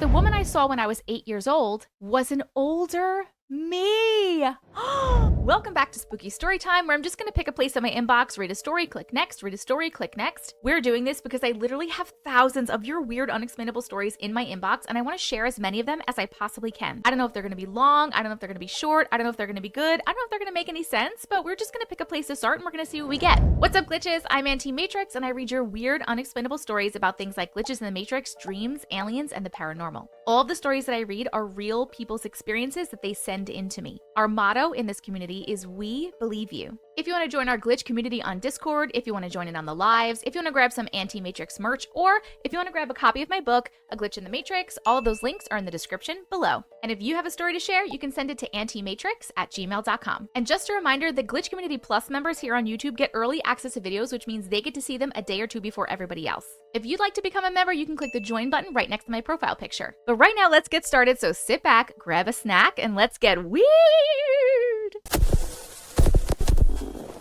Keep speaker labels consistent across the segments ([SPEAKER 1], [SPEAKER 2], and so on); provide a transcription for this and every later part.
[SPEAKER 1] The woman I saw when I was 8 years old was an older me. Welcome back to Spooky Storytime, where I'm just gonna pick a place in my inbox, read a story, click next, read a story, click next. We're doing this because I literally have thousands of your weird, unexplainable stories in my inbox, and I wanna share as many of them as I possibly can. I don't know if they're gonna be long, I don't know if they're gonna be short, I don't know if they're gonna be good, I don't know if they're gonna make any sense, but we're just gonna pick a place to start and we're gonna see what we get. What's up, glitches? I'm Auntie Matrix, and I read your weird, unexplainable stories about things like glitches in the Matrix, dreams, aliens, and the paranormal. All of the stories that I read are real people's experiences that they send in to me. Our motto in this community is "We believe you." If you want to join our glitch community on Discord, if you want to join in on the lives, if you want to grab some Auntie Matrix merch, or if you want to grab a copy of my book, A Glitch in the Matrix, all of those links are in the description below. And if you have a story to share, you can send it to auntiematrix@gmail.com. And just a reminder, the Glitch Community Plus members here on YouTube get early access to videos, which means they get to see them a day or two before everybody else. If you'd like to become a member, you can click the join button right next to my profile picture. But right now, let's get started. So sit back, grab a snack, and let's get weird.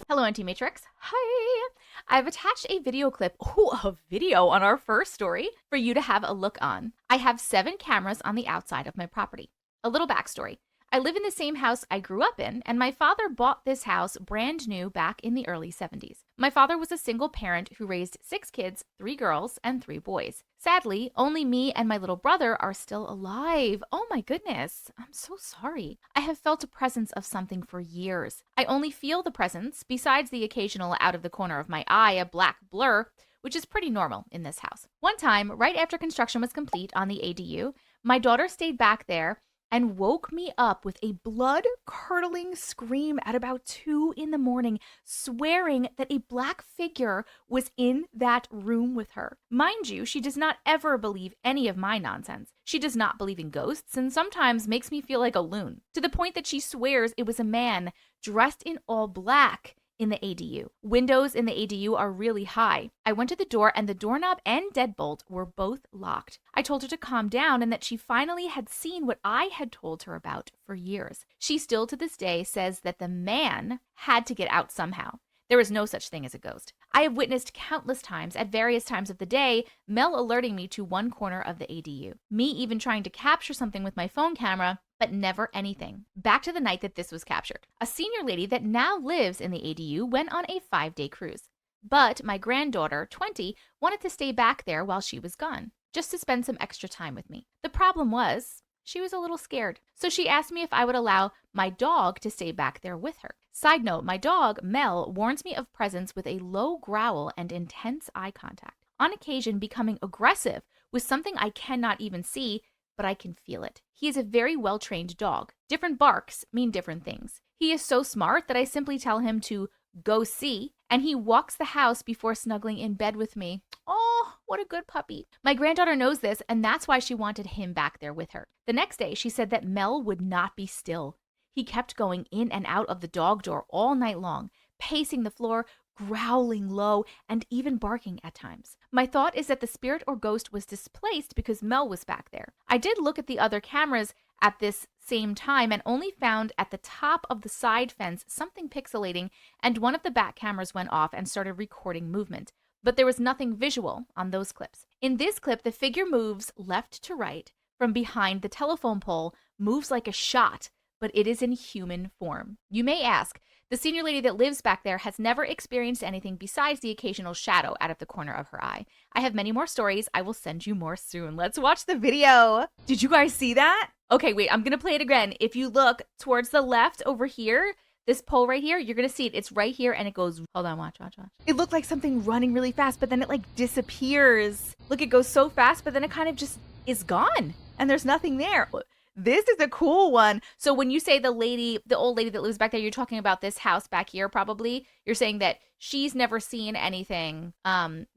[SPEAKER 1] Hello, Auntie Matrix. Hi. I've attached a video clip, a video on our first story for you to have a look on. I have 7 cameras on the outside of my property. A little backstory. I live in the same house I grew up in, and my father bought this house brand new back in the early 70s. My father was a single parent who raised 6 kids, 3 girls and 3 boys. Sadly, only me and my little brother are still alive. Oh my goodness. I'm so sorry. I have felt a presence of something for years. I only feel the presence, besides the occasional out of the corner of my eye, a black blur, which is pretty normal in this house. One time, right after construction was complete on the ADU, my daughter stayed back there and woke me up with a blood-curdling scream at about 2 in the morning, swearing that a black figure was in that room with her. Mind you, she does not ever believe any of my nonsense. She does not believe in ghosts and sometimes makes me feel like a loon, to the point that she swears it was a man dressed in all black in the ADU. Windows in the ADU are really high. I went to the door and the doorknob and deadbolt were both locked. I told her to calm down and that she finally had seen what I had told her about for years. She still to this day says that the man had to get out somehow. There is no such thing as a ghost. I have witnessed countless times at various times of the day, Mel alerting me to one corner of the ADU. Me even trying to capture something with my phone camera, but never anything. Back to the night that this was captured. A senior lady that now lives in the ADU went on a 5-day cruise. But my granddaughter, 20, wanted to stay back there while she was gone, just to spend some extra time with me. The problem was, she was a little scared. So she asked me if I would allow my dog to stay back there with her. Side note, my dog, Mel, warns me of presence with a low growl and intense eye contact, on occasion becoming aggressive with something I cannot even see, but I can feel it. He is a very well-trained dog. Different barks mean different things. He is so smart that I simply tell him to go see, and he walks the house before snuggling in bed with me. Oh, what a good puppy. My granddaughter knows this, and that's why she wanted him back there with her. The next day, she said that Mel would not be still. He kept going in and out of the dog door all night long, pacing the floor, growling low, and even barking at times. My thought is that the spirit or ghost was displaced because Mel was back there. I did look at the other cameras at this same time and only found at the top of the side fence something pixelating, and one of the back cameras went off and started recording movement. But there was nothing visual on those clips. In this clip, the figure moves left to right from behind the telephone pole, moves like a shot, but it is in human form. You may ask, the senior lady that lives back there has never experienced anything besides the occasional shadow out of the corner of her eye. I have many more stories. I will send you more soon. Let's watch the video. Did you guys see that? Okay, wait, I'm gonna play it again. If you look towards the left over here, this pole right here, you're gonna see it. It's right here and it goes, hold on, watch. It looked like something running really fast, but then it like disappears. Look, it goes so fast, but then it kind of just is gone and there's nothing there. This is a cool one. So when you say the old lady that lives back there, you're talking about this house back here probably. You're saying that she's never seen anything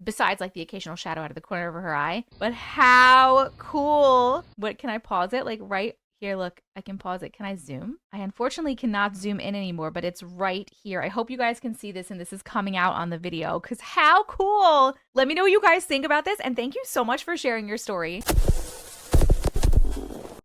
[SPEAKER 1] besides like the occasional shadow out of the corner of her eye. But how cool. What, can I pause it? Like right here, look, I can pause it. Can I zoom? I unfortunately cannot zoom in anymore, but it's right here. I hope you guys can see this and this is coming out on the video because how cool. Let me know what you guys think about this and thank you so much for sharing your story.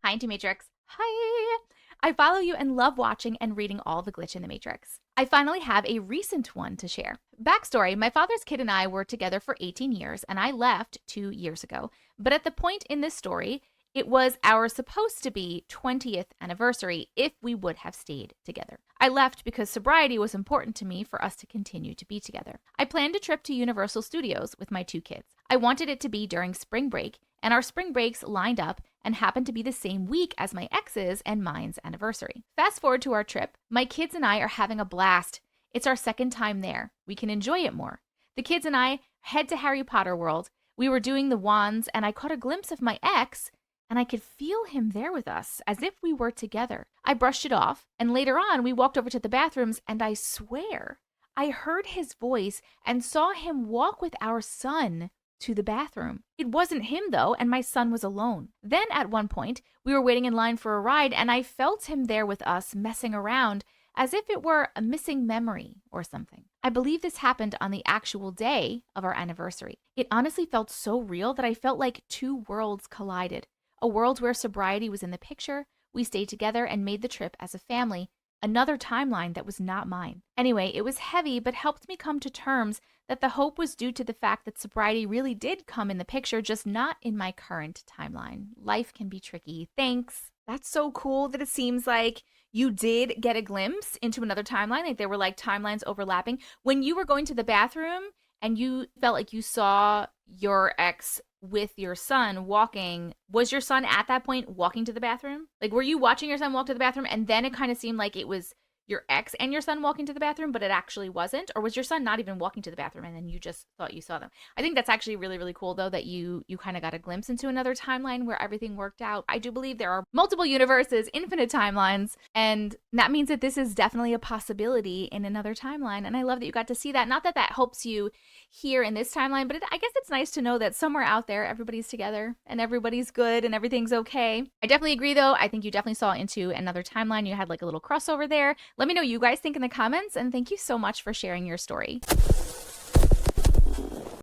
[SPEAKER 1] Hi, Auntie Matrix. Hi. I follow you and love watching and reading all the glitch in the Matrix. I finally have a recent one to share. Backstory, my father's kid and I were together for 18 years and I left 2 years ago. But at the point in this story, It was our supposed to be 20th anniversary if we would have stayed together. I left because sobriety was important to me for us to continue to be together. I planned a trip to Universal Studios with my 2 kids. I wanted it to be during spring break, and our spring breaks lined up and happened to be the same week as my ex's and mine's anniversary. Fast forward to our trip, my kids and I are having a blast. It's our second time there. We can enjoy it more. The kids and I head to Harry Potter World. We were doing the wands, and I caught a glimpse of my ex, and I could feel him there with us, as if we were together. I brushed it off, and later on, we walked over to the bathrooms, and I swear, I heard his voice and saw him walk with our son to the bathroom. It wasn't him, though, and my son was alone. Then, at one point, we were waiting in line for a ride, and I felt him there with us, messing around, as if it were a missing memory or something. I believe this happened on the actual day of our anniversary. It honestly felt so real that I felt like 2 worlds collided. A world where sobriety was in the picture, we stayed together and made the trip as a family, another timeline that was not mine. Anyway, it was heavy, but helped me come to terms that the hope was due to the fact that sobriety really did come in the picture, just not in my current timeline. Life can be tricky. Thanks. That's so cool that it seems like you did get a glimpse into another timeline, like there were like timelines overlapping. When you were going to the bathroom and you felt like you saw your ex with your son walking, was your son at that point walking to the bathroom? Like, were you watching your son walk to the bathroom and then it kind of seemed like it was your ex and your son walking to the bathroom, but it actually wasn't? Or was your son not even walking to the bathroom and then you just thought you saw them? I think that's actually really, really cool, though, that you kind of got a glimpse into another timeline where everything worked out. I do believe there are multiple universes, infinite timelines, and that means that this is definitely a possibility in another timeline. And I love that you got to see that. Not that that helps you here in this timeline, but I guess it's nice to know that somewhere out there, everybody's together and everybody's good and everything's okay. I definitely agree, though. I think you definitely saw into another timeline. You had like a little crossover there. Let me know what you guys think in the comments, and thank you so much for sharing your story.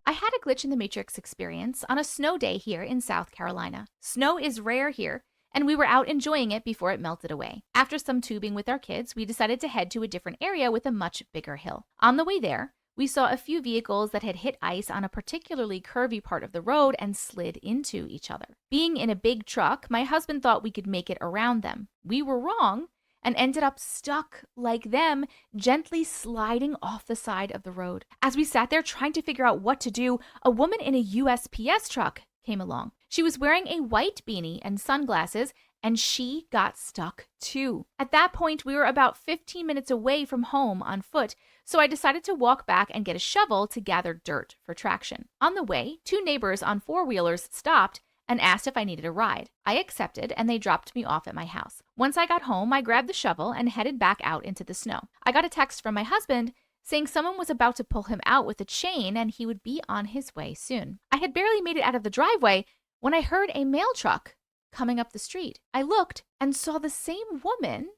[SPEAKER 1] I had a glitch in the Matrix experience on a snow day here in South Carolina. Snow is rare here, and we were out enjoying it before it melted away. After some tubing with our kids, we decided to head to a different area with a much bigger hill. On the way there, we saw a few vehicles that had hit ice on a particularly curvy part of the road and slid into each other. Being in a big truck, my husband thought we could make it around them. We were wrong and ended up stuck like them, gently sliding off the side of the road. As we sat there trying to figure out what to do, a woman in a USPS truck came along. She was wearing a white beanie and sunglasses, and she got stuck too. At that point, we were about 15 minutes away from home on foot, so I decided to walk back and get a shovel to gather dirt for traction. On the way, 2 neighbors on 4-wheelers stopped and asked if I needed a ride. I accepted, and they dropped me off at my house. Once I got home, I grabbed the shovel and headed back out into the snow. I got a text from my husband saying someone was about to pull him out with a chain and he would be on his way soon. I had barely made it out of the driveway when I heard a mail truck coming up the street. I looked and saw the same woman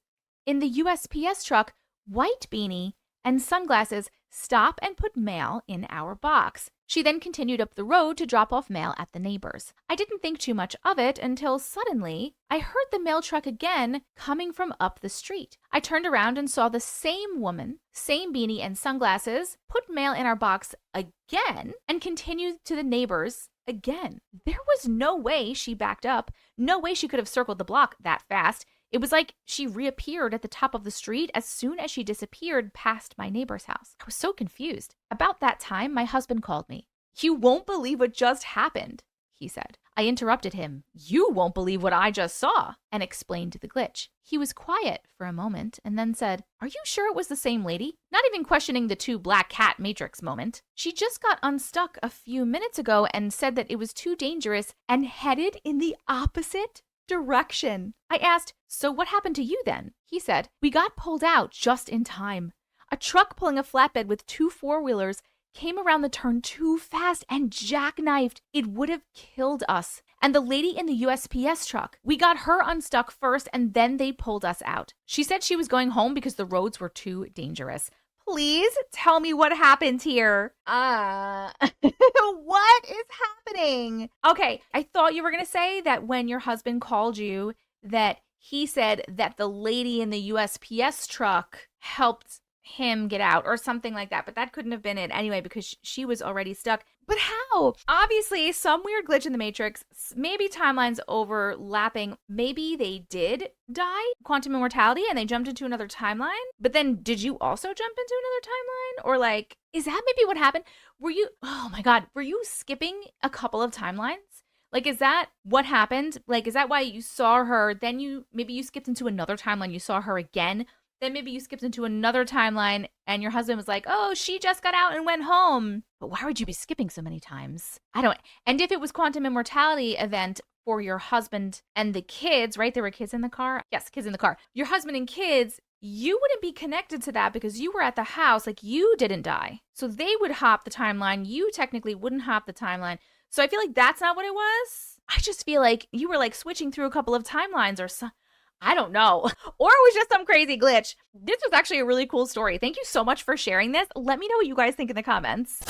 [SPEAKER 1] in the USPS truck, white beanie and sunglasses, stop and put mail in our box. She then continued up the road to drop off mail at the neighbors. I didn't think too much of it until suddenly I heard the mail truck again coming from up the street. I turned around and saw the same woman, same beanie and sunglasses, put mail in our box again and continued to the neighbors again. There was no way she backed up, no way she could have circled the block that fast. It was like she reappeared at the top of the street as soon as she disappeared past my neighbor's house. I was so confused. About that time, my husband called me. "You won't believe what just happened," he said. I interrupted him. "You won't believe what I just saw," and explained the glitch. He was quiet for a moment and then said, "Are you sure it was the same lady?" Not even questioning the 2 black cat Matrix moment. "She just got unstuck a few minutes ago and said that it was too dangerous and headed in the opposite direction." I asked, "So what happened to you then?" He said, "We got pulled out just in time. A truck pulling a flatbed with 2 4-wheelers came around the turn too fast and jackknifed. It would have killed us. And the lady in the USPS truck, we got her unstuck first and then they pulled us out. She said she was going home because the roads were too dangerous." Please tell me what happened here. What is happening? Okay, I thought you were going to say that when your husband called you, that he said that the lady in the USPS truck helped him get out or something like that. But that couldn't have been it anyway because she was already stuck. But how? Obviously, some weird glitch in the Matrix, maybe timelines overlapping. Maybe they did die, quantum immortality, and they jumped into another timeline. But then did you also jump into another timeline? Or like, is that maybe what happened? Oh my God, were you skipping a couple of timelines? Like, is that what happened? Like, is that why you saw her? Then maybe you skipped into another timeline, you saw her again. Then maybe you skipped into another timeline and your husband was like, oh, she just got out and went home. But why would you be skipping so many times? And if it was quantum immortality event for your husband and the kids, right? There were kids in the car? Yes, kids in the car. Your husband and kids, you wouldn't be connected to that because you were at the house, like you didn't die. So they would hop the timeline. You technically wouldn't hop the timeline. So I feel like that's not what it was. I just feel like you were like switching through a couple of timelines or something. I don't know. Or it was just some crazy glitch. This was actually a really cool story. Thank you so much for sharing this. Let me know what you guys think in the comments.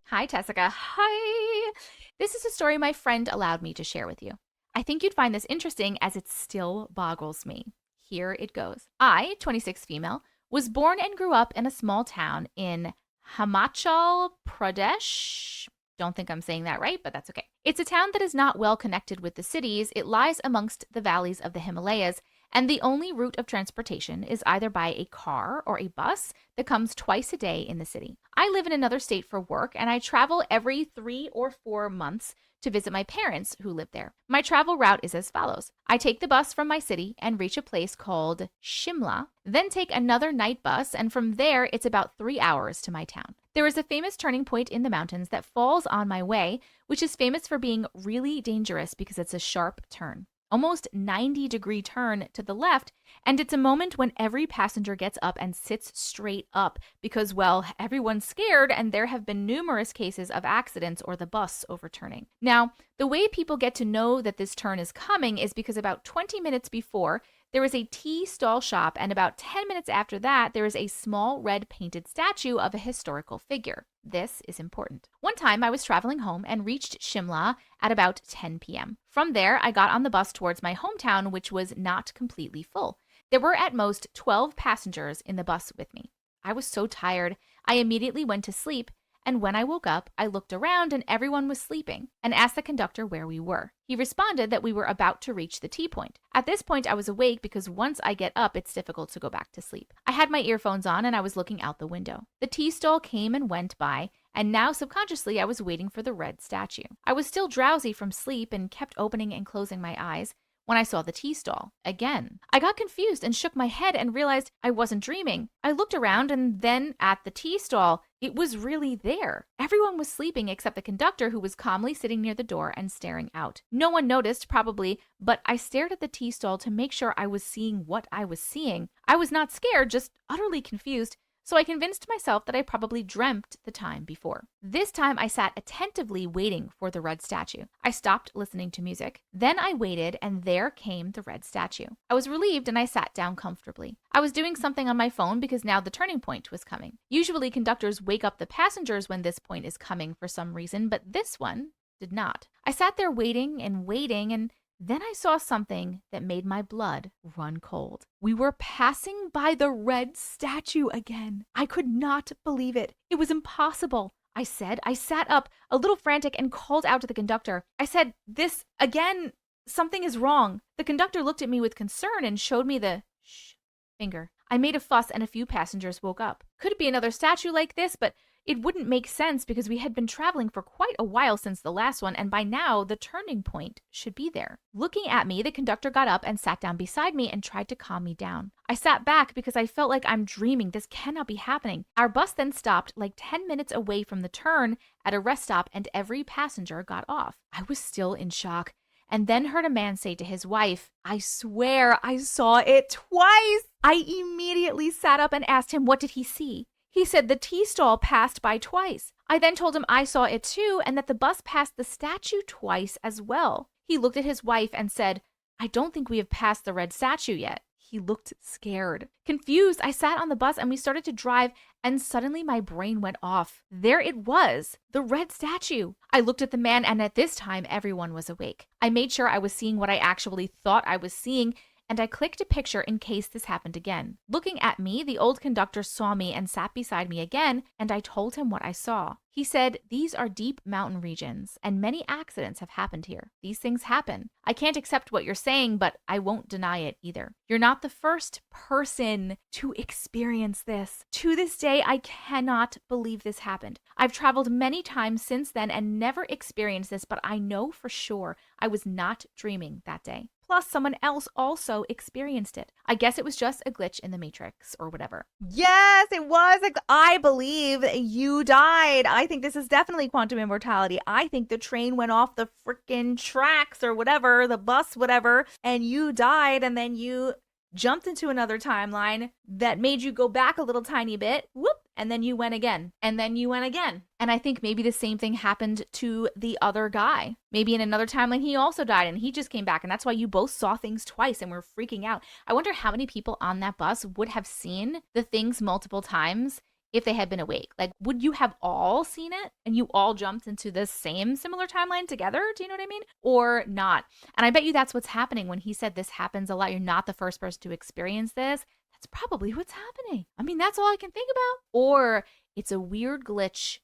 [SPEAKER 1] Hi, Tessica. Hi. This is a story my friend allowed me to share with you. I think you'd find this interesting as it still boggles me. Here it goes. I, 26 female, was born and grew up in a small town in Himachal Pradesh. Don't think I'm saying that right, but that's okay. It's a town that is not well connected with the cities. It lies amongst the valleys of the Himalayas, and the only route of transportation is either by a car or a bus that comes twice a day in the city. I live in another state for work, and I travel every 3 or 4 months to visit my parents who live there. My travel route is as follows. I take the bus from my city and reach a place called Shimla, then take another night bus, and from there it's about 3 hours to my town. There is a famous turning point in the mountains that falls on my way, which is famous for being really dangerous because it's a sharp turn. Almost 90-degree turn to the left, and it's a moment when every passenger gets up and sits straight up because, well, everyone's scared and there have been numerous cases of accidents or the bus overturning. Now, the way people get to know that this turn is coming is because about 20 minutes before, there is a tea stall shop, and about 10 minutes after that, there is a small red painted statue of a historical figure. This is important. One time I was traveling home and reached Shimla at about 10 p.m. From there, I got on the bus towards my hometown, which was not completely full. There were at most 12 passengers in the bus with me. I was so tired, I immediately went to sleep, and when I woke up, I looked around and everyone was sleeping and asked the conductor where we were. He responded that we were about to reach the T point. At this point, I was awake because once I get up, it's difficult to go back to sleep. I had my earphones on and I was looking out the window. The tea stall came and went by, and now subconsciously I was waiting for the red statue. I was still drowsy from sleep and kept opening and closing my eyes when I saw the tea stall again. I got confused and shook my head and realized I wasn't dreaming. I looked around and then at the tea stall, it was really there. Everyone was sleeping except the conductor, who was calmly sitting near the door and staring out. No one noticed, probably, but I stared at the tea stall to make sure I was seeing what I was seeing. I was not scared, just utterly confused, so I convinced myself that I probably dreamt the time before. This time I sat attentively waiting for the red statue. I stopped listening to music. Then I waited, and there came the red statue. I was relieved and I sat down comfortably. I was doing something on my phone because now the turning point was coming. Usually conductors wake up the passengers when this point is coming for some reason, but this one did not. I sat there waiting, and then I saw something that made my blood run cold. We were passing by the red statue again. I could not believe it. It was impossible. I said. I sat up, a little frantic, and called out to the conductor. I said, "This, again, something is wrong." The conductor looked at me with concern and showed me the shh finger. I made a fuss and a few passengers woke up. Could it be another statue like this? But it wouldn't make sense because we had been traveling for quite a while since the last one, and by now the turning point should be there. Looking at me, the conductor got up and sat down beside me and tried to calm me down. I sat back because I felt like I'm dreaming. This cannot be happening. Our bus then stopped like 10 minutes away from the turn at a rest stop, and every passenger got off. I was still in shock, and then heard a man say to his wife, "I swear I saw it twice." I immediately sat up and asked him, what did he see? He said the tea stall passed by twice. I then told him I saw it too, and that the bus passed the statue twice as well. He looked at his wife and said, "I don't think we have passed the red statue yet." He looked scared. Confused, I sat on the bus and we started to drive, and suddenly my brain went off. There it was, the red statue. I looked at the man, and at this time, everyone was awake. I made sure I was seeing what I actually thought I was seeing, and I clicked a picture in case this happened again. Looking at me, the old conductor saw me and sat beside me again, and I told him what I saw. He said, "These are deep mountain regions, and many accidents have happened here. These things happen. I can't accept what you're saying, but I won't deny it either. You're not the first person to experience this. To this day, I cannot believe this happened. I've traveled many times since then and never experienced this, but I know for sure I was not dreaming that day. Plus, someone else also experienced it. I guess it was just a glitch in the Matrix or whatever."
[SPEAKER 2] Yes, it was. I believe you died. I think this is definitely quantum immortality. I think the train went off the freaking tracks or whatever, the bus, whatever, and you died, and then you jumped into another timeline that made you go back a little tiny bit. Whoop. And then you went again. And then you went again.
[SPEAKER 1] And I think maybe the same thing happened to the other guy. Maybe in another timeline he also died and he just came back. And that's why you both saw things twice and were freaking out. I wonder how many people on that bus would have seen the things multiple times if they had been awake. Like, would you have all seen it and you all jumped into the same similar timeline together? Do you know what I mean? Or not? And I bet you that's what's happening when he said this happens a lot. You're not the first person to experience this. That's probably what's happening. I mean, that's all I can think about. Or it's a weird glitch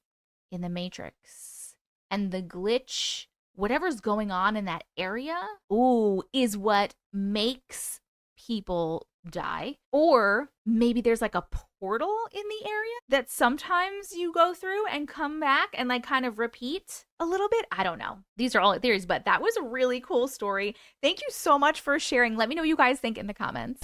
[SPEAKER 1] in the Matrix. And the glitch, whatever's going on in that area, is what makes people die. Or maybe there's like a portal in the area that sometimes you go through and come back and like kind of repeat a little bit. I don't know. These are all theories, but that was a really cool story. Thank you so much for sharing. Let me know what you guys think in the comments.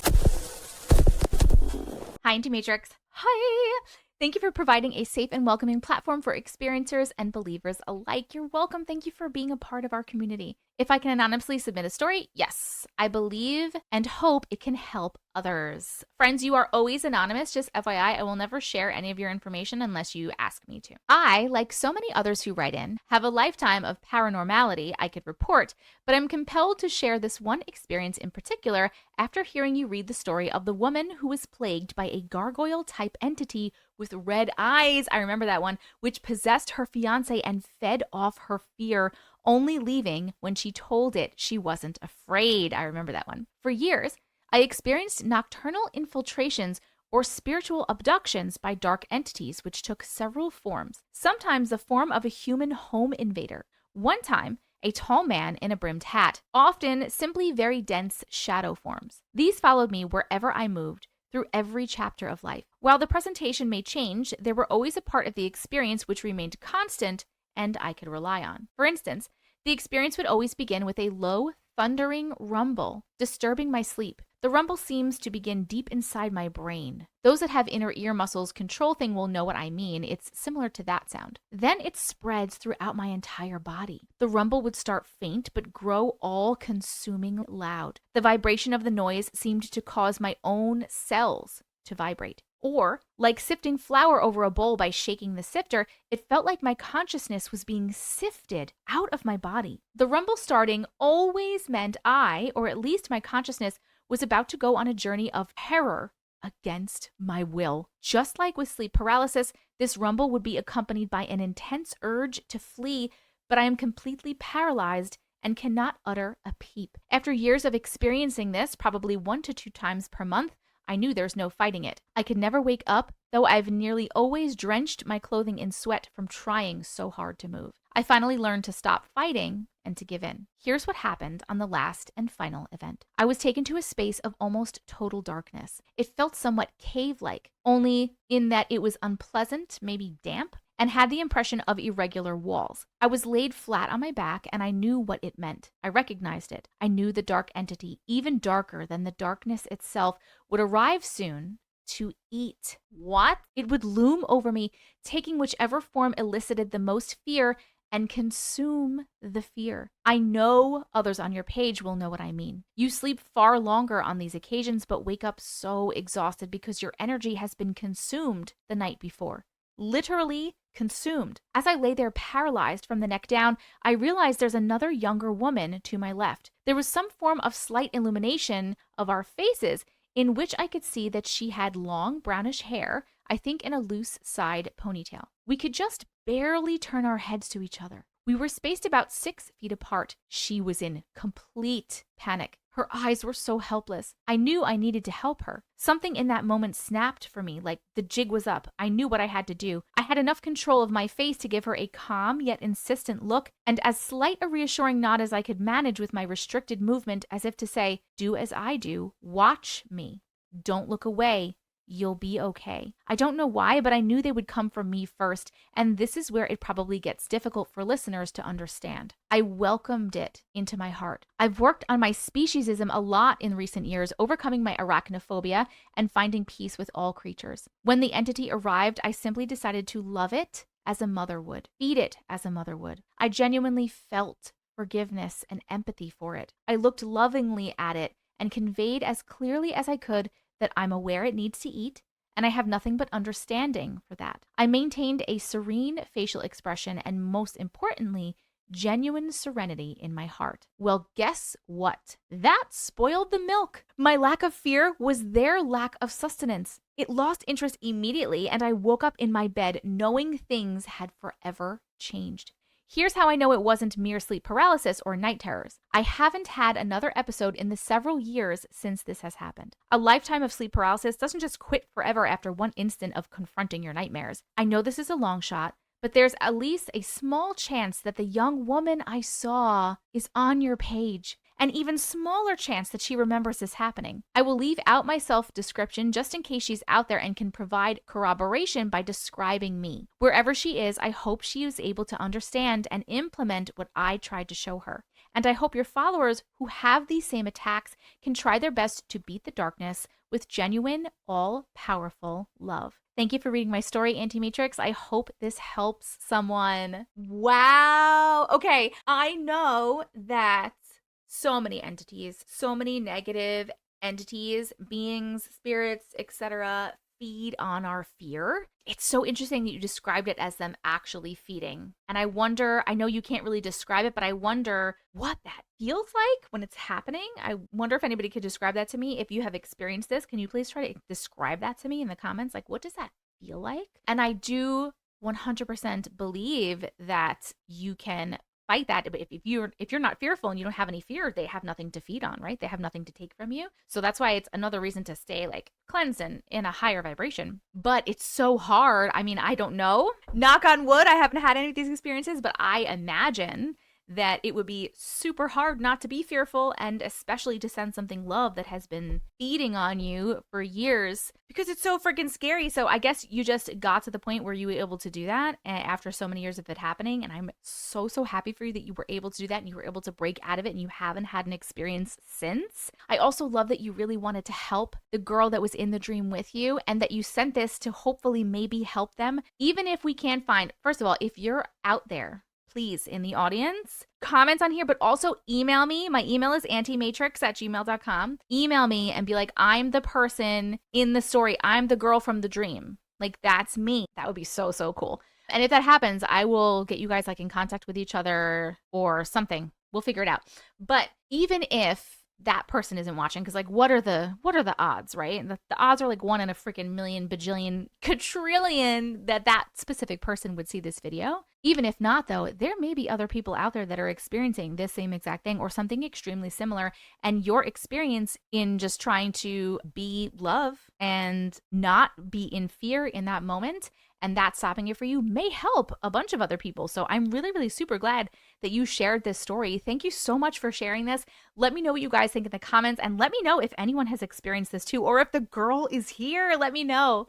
[SPEAKER 1] Hi, Auntie Matrix. Hi. Thank you for providing a safe and welcoming platform for experiencers and believers alike. You're welcome. Thank you for being a part of our community. If I can anonymously submit a story, yes, I believe and hope it can help others. Friends, you are always anonymous. Just FYI, I will never share any of your information unless you ask me to. I, like so many others who write in, have a lifetime of paranormality I could report, but I'm compelled to share this one experience in particular after hearing you read the story of the woman who was plagued by a gargoyle-type entity with red eyes, I remember that one, which possessed her fiancé and fed off her fear, only leaving when she told it she wasn't afraid. I remember that one. For years, I experienced nocturnal infiltrations or spiritual abductions by dark entities, which took several forms, sometimes the form of a human home invader. One time, a tall man in a brimmed hat, often simply very dense shadow forms. These followed me wherever I moved, through every chapter of life. While the presentation may change, there were always a part of the experience which remained constant and I could rely on. For instance, the experience would always begin with a low, thundering rumble, disturbing my sleep. The rumble seems to begin deep inside my brain. Those that have inner ear muscles control thing will know what I mean. It's similar to that sound. Then it spreads throughout my entire body. The rumble would start faint but grow all-consuming loud. The vibration of the noise seemed to cause my own cells to vibrate. Or, like sifting flour over a bowl by shaking the sifter, it felt like my consciousness was being sifted out of my body. The rumble starting always meant I, or at least my consciousness, was about to go on a journey of terror against my will. Just like with sleep paralysis, this rumble would be accompanied by an intense urge to flee, but I am completely paralyzed and cannot utter a peep. After years of experiencing this, probably 1 to 2 times per month, I knew there's no fighting it. I could never wake up, though I've nearly always drenched my clothing in sweat from trying so hard to move. I finally learned to stop fighting and to give in. Here's what happened on the last and final event. I was taken to a space of almost total darkness. It felt somewhat cave-like, only in that it was unpleasant, maybe damp, and had the impression of irregular walls. I was laid flat on my back, and I knew what it meant. I recognized it. I knew the dark entity, even darker than the darkness itself, would arrive soon to eat. What? It would loom over me, taking whichever form elicited the most fear and consume the fear. I know others on your page will know what I mean. You sleep far longer on these occasions, but wake up so exhausted because your energy has been consumed the night before. Literally consumed. As I lay there paralyzed from the neck down, I realized there's another younger woman to my left. There was some form of slight illumination of our faces in which I could see that she had long brownish hair, I think in a loose side ponytail. We could just barely turn our heads to each other. We were spaced about 6 feet apart. She was in complete panic. Her eyes were so helpless. I knew I needed to help her. Something in that moment snapped for me, like the jig was up. I knew what I had to do. I had enough control of my face to give her a calm yet insistent look and as slight a reassuring nod as I could manage with my restricted movement, as if to say, do as I do, watch me. Don't look away. You'll be okay. I don't know why, but I knew they would come from me first, and this is where it probably gets difficult for listeners to understand. I welcomed it into my heart. I've worked on my speciesism a lot in recent years, overcoming my arachnophobia and finding peace with all creatures. When the entity arrived, I simply decided to love it as a mother would, feed it as a mother would. I genuinely felt forgiveness and empathy for it. I looked lovingly at it and conveyed as clearly as I could that I'm aware it needs to eat, and I have nothing but understanding for that. I maintained a serene facial expression and, most importantly, genuine serenity in my heart. Well, guess what? That spoiled the milk. My lack of fear was their lack of sustenance. It lost interest immediately, and I woke up in my bed knowing things had forever changed. Here's how I know it wasn't mere sleep paralysis or night terrors. I haven't had another episode in the several years since this has happened. A lifetime of sleep paralysis doesn't just quit forever after one instant of confronting your nightmares. I know this is a long shot, but there's at least a small chance that the young woman I saw is on your page. An even smaller chance that she remembers this happening. I will leave out my self-description just in case she's out there and can provide corroboration by describing me. Wherever she is, I hope she is able to understand and implement what I tried to show her. And I hope your followers who have these same attacks can try their best to beat the darkness with genuine, all-powerful love. Thank you for reading my story, Auntie Matrix. I hope this helps someone. Wow. Okay, I know that so many entities, so many negative entities, beings, spirits, etc. feed on our fear. It's so interesting that you described it as them actually feeding. And I wonder, I know you can't really describe it, but I wonder what that feels like when it's happening. I wonder if anybody could describe that to me. If you have experienced this, can you please try to describe that to me in the comments? Like, what does that feel like? And I do 100% believe that you can fight that. But if you're not fearful and you don't have any fear, they have nothing to feed on, right? They have nothing to take from you. So that's why it's another reason to stay like cleansed and in a higher vibration. But it's so hard. I mean, I don't know. Knock on wood, I haven't had any of these experiences, but I imagine that it would be super hard not to be fearful, and especially to send something love that has been feeding on you for years, because it's so freaking scary. So I guess you just got to the point where you were able to do that after so many years of it happening, and I'm so happy for you that you were able to do that and you were able to break out of it and you haven't had an experience since. I also love that you really wanted to help the girl that was in the dream with you, and that you sent this to hopefully maybe help them. Even if we can't find, first of all, if you're out there, please, in the audience, comment on here, but also email me. My email is auntiematrix@gmail.com. Email me and be like, I'm the person in the story. I'm the girl from the dream. Like, that's me. That would be so cool. And if that happens, I will get you guys like in contact with each other or something. We'll figure it out. But even if that person isn't watching, because like what are the odds, right? The odds are like 1 in a freaking million bajillion quadrillion that specific person would see this video. Even if not, though, there may be other people out there that are experiencing this same exact thing or something extremely similar, and your experience in just trying to be love and not be in fear in that moment, and that stopping it for you, may help a bunch of other people. So I'm really super glad that you shared this story. Thank you so much for sharing this. Let me know what you guys think in the comments, and let me know if anyone has experienced this too, or if the girl is here. Let me know.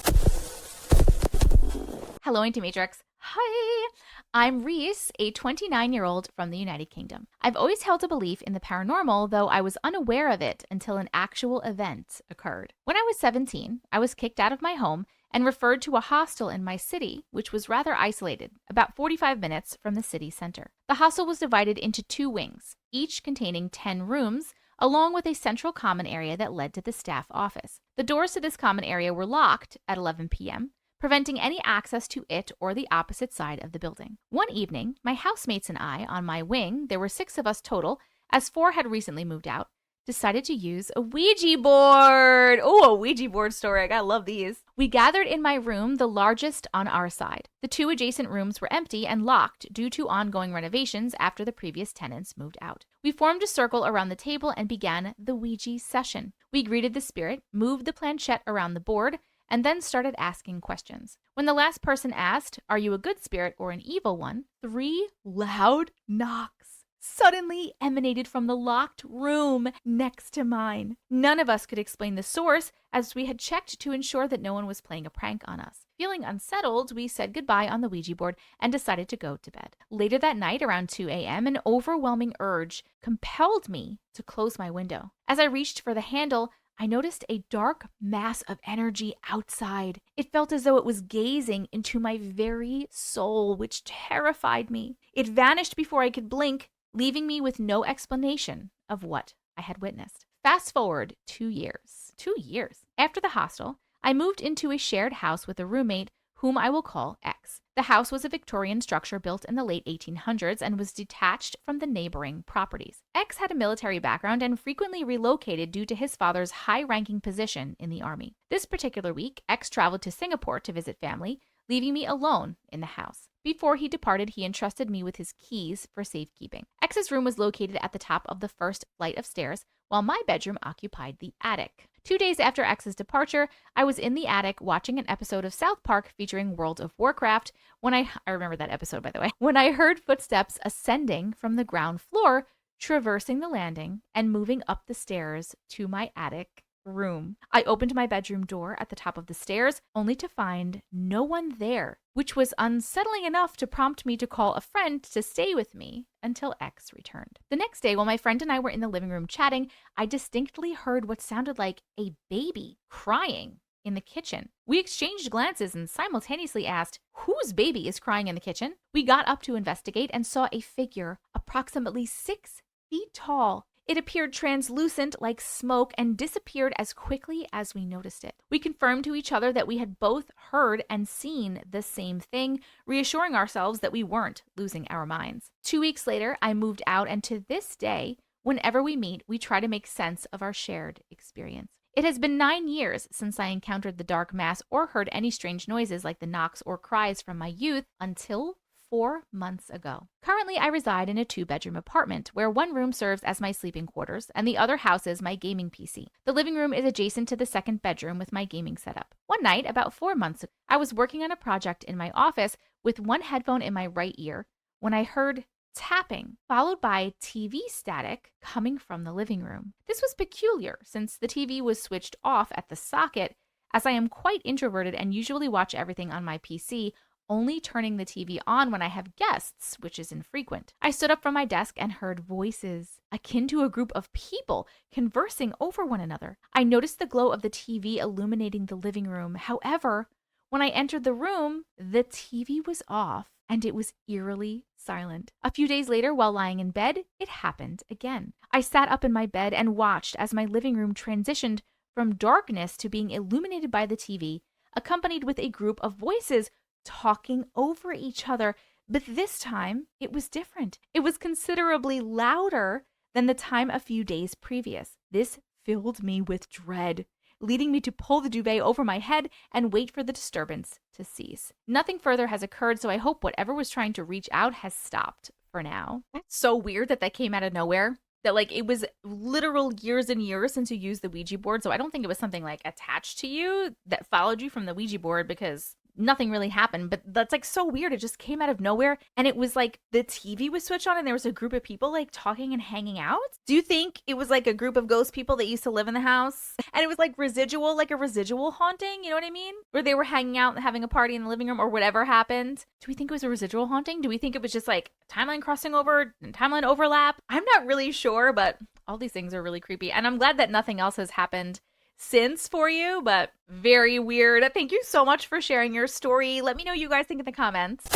[SPEAKER 1] Hello, Auntie Matrix. Hi, I'm Reese, a 29-year-old from the United Kingdom. I've always held a belief in the paranormal, though I was unaware of it until an actual event occurred. When I was 17, I was kicked out of my home and referred to a hostel in my city, which was rather isolated, about 45 minutes from the city center. The hostel was divided into 2 wings, each containing 10 rooms, along with a central common area that led to the staff office. The doors to this common area were locked at 11 p.m., preventing any access to it or the opposite side of the building. One evening, my housemates and I, on my wing, there were 6 of us total, as 4 had recently moved out, decided to use a Ouija board. Oh, a Ouija board story. I gotta love these. We gathered in my room, the largest on our side. The two adjacent rooms were empty and locked due to ongoing renovations after the previous tenants moved out. We formed a circle around the table and began the Ouija session. We greeted the spirit, moved the planchette around the board, and then started asking questions. When the last person asked, "Are you a good spirit or an evil one?" 3 loud knocks suddenly emanated from the locked room next to mine. None of us could explain the source, as we had checked to ensure that no one was playing a prank on us. Feeling unsettled, we said goodbye on the Ouija board and decided to go to bed. Later that night, around 2 a.m., an overwhelming urge compelled me to close my window. As I reached for the handle, I noticed a dark mass of energy outside. It felt as though it was gazing into my very soul, which terrified me. It vanished before I could blink, leaving me with no explanation of what I had witnessed. Fast forward 2 years. 2 years. After the hostel, I moved into a shared house with a roommate whom I will call X. The house was a Victorian structure built in the late 1800s and was detached from the neighboring properties. X had a military background and frequently relocated due to his father's high-ranking position in the army. This particular week, X traveled to Singapore to visit family, leaving me alone in the house. Before he departed, he entrusted me with his keys for safekeeping. X's room was located at the top of the first flight of stairs, while my bedroom occupied the attic. 2 days after X's departure, I was in the attic watching an episode of South Park featuring World of Warcraft when I remember that episode, by the way, when I heard footsteps ascending from the ground floor, traversing the landing and moving up the stairs to my attic room. I opened my bedroom door at the top of the stairs, only to find no one there, which was unsettling enough to prompt me to call a friend to stay with me until X returned. The next day, while my friend and I were in the living room chatting, I distinctly heard what sounded like a baby crying in the kitchen. We exchanged glances and simultaneously asked, "Whose baby is crying in the kitchen?" We got up to investigate and saw a figure approximately 6 feet tall. It appeared translucent like smoke and disappeared as quickly as we noticed it. We confirmed to each other that we had both heard and seen the same thing, reassuring ourselves that we weren't losing our minds. 2 weeks later, I moved out, and to this day, whenever we meet, we try to make sense of our shared experience. It has been 9 years since I encountered the dark mass or heard any strange noises like the knocks or cries from my youth until 4 months ago. Currently, I reside in a 2-bedroom apartment where one room serves as my sleeping quarters and the other houses my gaming PC. The living room is adjacent to the 2nd bedroom with my gaming setup. One night, about 4 months ago, I was working on a project in my office with one headphone in my right ear when I heard tapping, followed by TV static coming from the living room. This was peculiar since the TV was switched off at the socket, as I am quite introverted and usually watch everything on my PC, only turning the TV on when I have guests, which is infrequent. I stood up from my desk and heard voices, akin to a group of people conversing over one another. I noticed the glow of the TV illuminating the living room. However, when I entered the room, the TV was off and it was eerily silent. A few days later, while lying in bed, it happened again. I sat up in my bed and watched as my living room transitioned from darkness to being illuminated by the TV, accompanied with a group of voices talking over each other, but this time it was different. It was considerably louder than the time a few days previous. This filled me with dread, leading me to pull the duvet over my head and wait for the disturbance to cease. Nothing further has occurred, so I hope whatever was trying to reach out has stopped for now. That's so weird that came out of nowhere. That like it was literal years and years since you used the Ouija board, so I don't think it was something like attached to you that followed you from the Ouija board, because nothing really happened. But that's like so weird. It just came out of nowhere, and it was like the TV was switched on and there was a group of people like talking and hanging out. Do you think it was like a group of ghost people that used to live in the house and it was like residual, like a residual haunting, you know what I mean, where they were hanging out and having a party in the living room or whatever happened? Do we think it was a residual haunting? Do we think it was just like timeline crossing over and timeline overlap? I'm not really sure, but all these things are really creepy, and I'm glad that nothing else has happened since for you, but very weird. Thank you so much for sharing your story. Let me know what you guys think in the comments.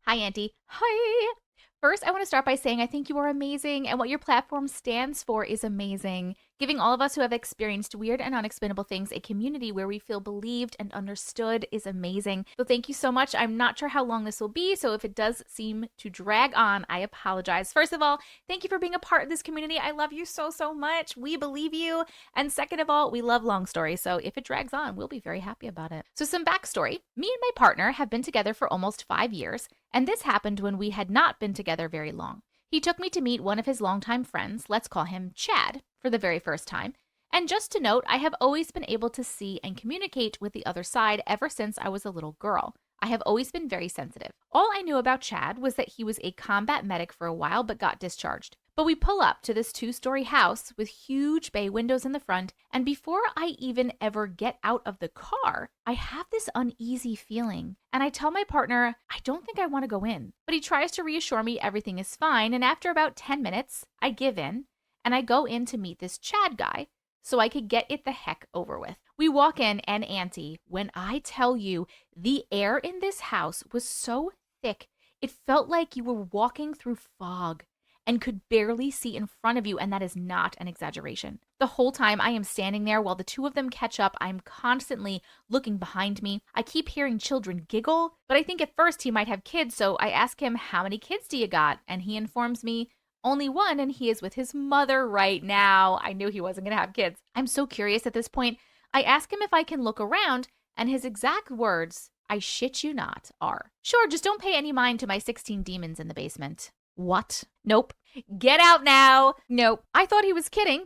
[SPEAKER 1] Hi, Auntie. Hi. First, I want to start by saying I think you are amazing, and what your platform stands for is amazing. Giving all of us who have experienced weird and unexplainable things a community where we feel believed and understood is amazing. So thank you so much. I'm not sure how long this will be, so if it does seem to drag on, I apologize. First of all, thank you for being a part of this community. I love you so, so much. We believe you. And second of all, we love long stories, so if it drags on, we'll be very happy about it. So some backstory. Me and my partner have been together for almost 5 years, and this happened when we had not been together very long. He took me to meet one of his longtime friends, let's call him Chad, for the very first time. And just to note, I have always been able to see and communicate with the other side ever since I was a little girl. I have always been very sensitive. All I knew about Chad was that he was a combat medic for a while but got discharged. But we pull up to this 2-story house with huge bay windows in the front, and before I even ever get out of the car, I have this uneasy feeling. And I tell my partner, I don't think I want to go in. But he tries to reassure me everything is fine, and after about 10 minutes, I give in, and I go in to meet this Chad guy so I could get it the heck over with. We walk in, and Auntie, when I tell you, the air in this house was so thick, it felt like you were walking through fog and could barely see in front of you, and that is not an exaggeration. The whole time I am standing there while the two of them catch up, I'm constantly looking behind me. I keep hearing children giggle, but I think at first he might have kids, so I ask him, how many kids do you got? And he informs me, only one, and he is with his mother right now. I knew he wasn't going to have kids. I'm so curious at this point. I ask him if I can look around, and his exact words, I shit you not, are, sure, just don't pay any mind to my 16 demons in the basement. What? Nope. Get out now. Nope. I thought he was kidding,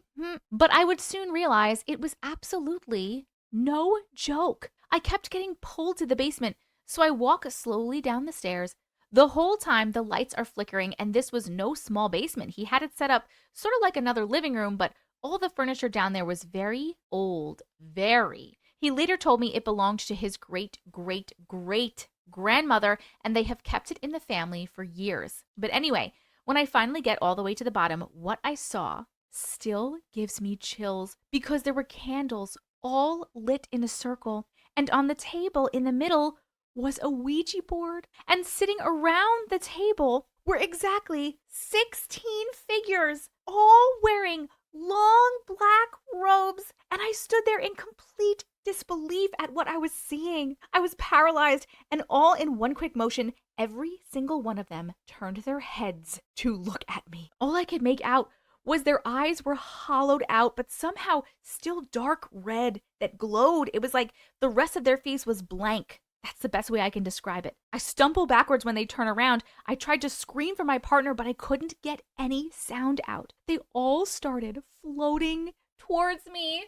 [SPEAKER 1] but I would soon realize it was absolutely no joke. I kept getting pulled to the basement, so I walk slowly down the stairs. The whole time the lights are flickering, and this was no small basement. He had it set up sort of like another living room, but all the furniture down there was very old, very. He later told me it belonged to his great-great-great-grandmother, and they have kept it in the family for years. But anyway, when I finally get all the way to the bottom, what I saw still gives me chills because there were candles all lit in a circle, and on the table in the middle was a Ouija board, and sitting around the table were exactly 16 figures, all wearing long black robes, and I stood there in complete disbelief at what I was seeing. I was paralyzed, and all in one quick motion, every single one of them turned their heads to look at me. All I could make out was their eyes were hollowed out, but somehow still dark red that glowed. It was like the rest of their face was blank. That's the best way I can describe it. I stumble backwards when they turn around. I tried to scream for my partner, but I couldn't get any sound out. They all started floating towards me.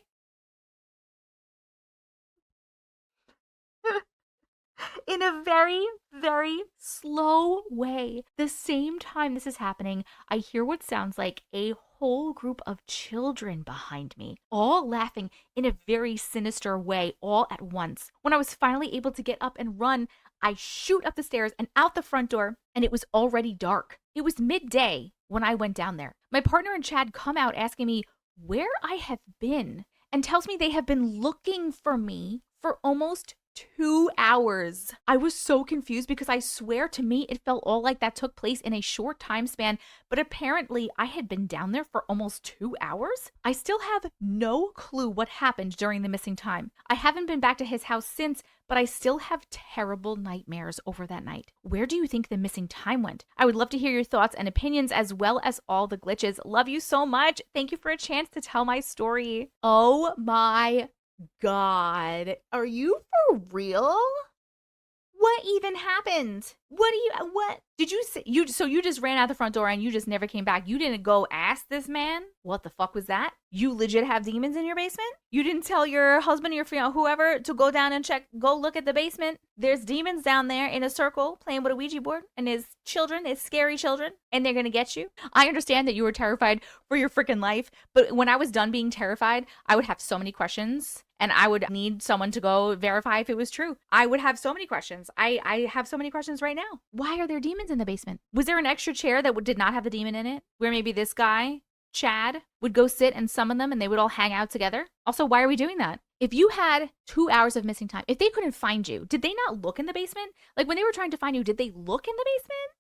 [SPEAKER 1] In a very, very slow way. The same time this is happening, I hear what sounds like a whole group of children behind me, all laughing in a very sinister way all at once. When I was finally able to get up and run, I shoot up the stairs and out the front door, and it was already dark. It was midday when I went down there. My partner and Chad come out asking me where I have been and tells me they have been looking for me for almost 2 hours. I was so confused because I swear to me it felt all like that took place in a short time span, but apparently I had been down there for almost 2 hours. I still have no clue what happened during the missing time. I haven't been back to his house since, but I still have terrible nightmares over that night. Where do you think the missing time went? I would love to hear your thoughts and opinions as well as all the glitches. Love you so much. Thank you for a chance to tell my story. Oh my God. Are you for real? What even happened? What did you say? So you just ran out the front door and you just never came back. You didn't go ask this man what the fuck was that? You legit have demons in your basement? You didn't tell your husband or your fiance, whoever, to go down and go look at the basement. There's demons down there in a circle playing with a Ouija board, and there's children, there's scary children, and they're gonna get you. I understand that you were terrified for your freaking life, but when I was done being terrified, I would have so many questions, and I would need someone to go verify if it was true. I would have so many questions. I have so many questions right now. Why are there demons in the basement? Was there an extra chair that did not have the demon in it? Where maybe this guy, Chad, would go sit and summon them and they would all hang out together? Also, why are we doing that? If you had 2 hours of missing time, if they couldn't find you, did they not look in the basement? Like when they were trying to find you, did they look in the basement?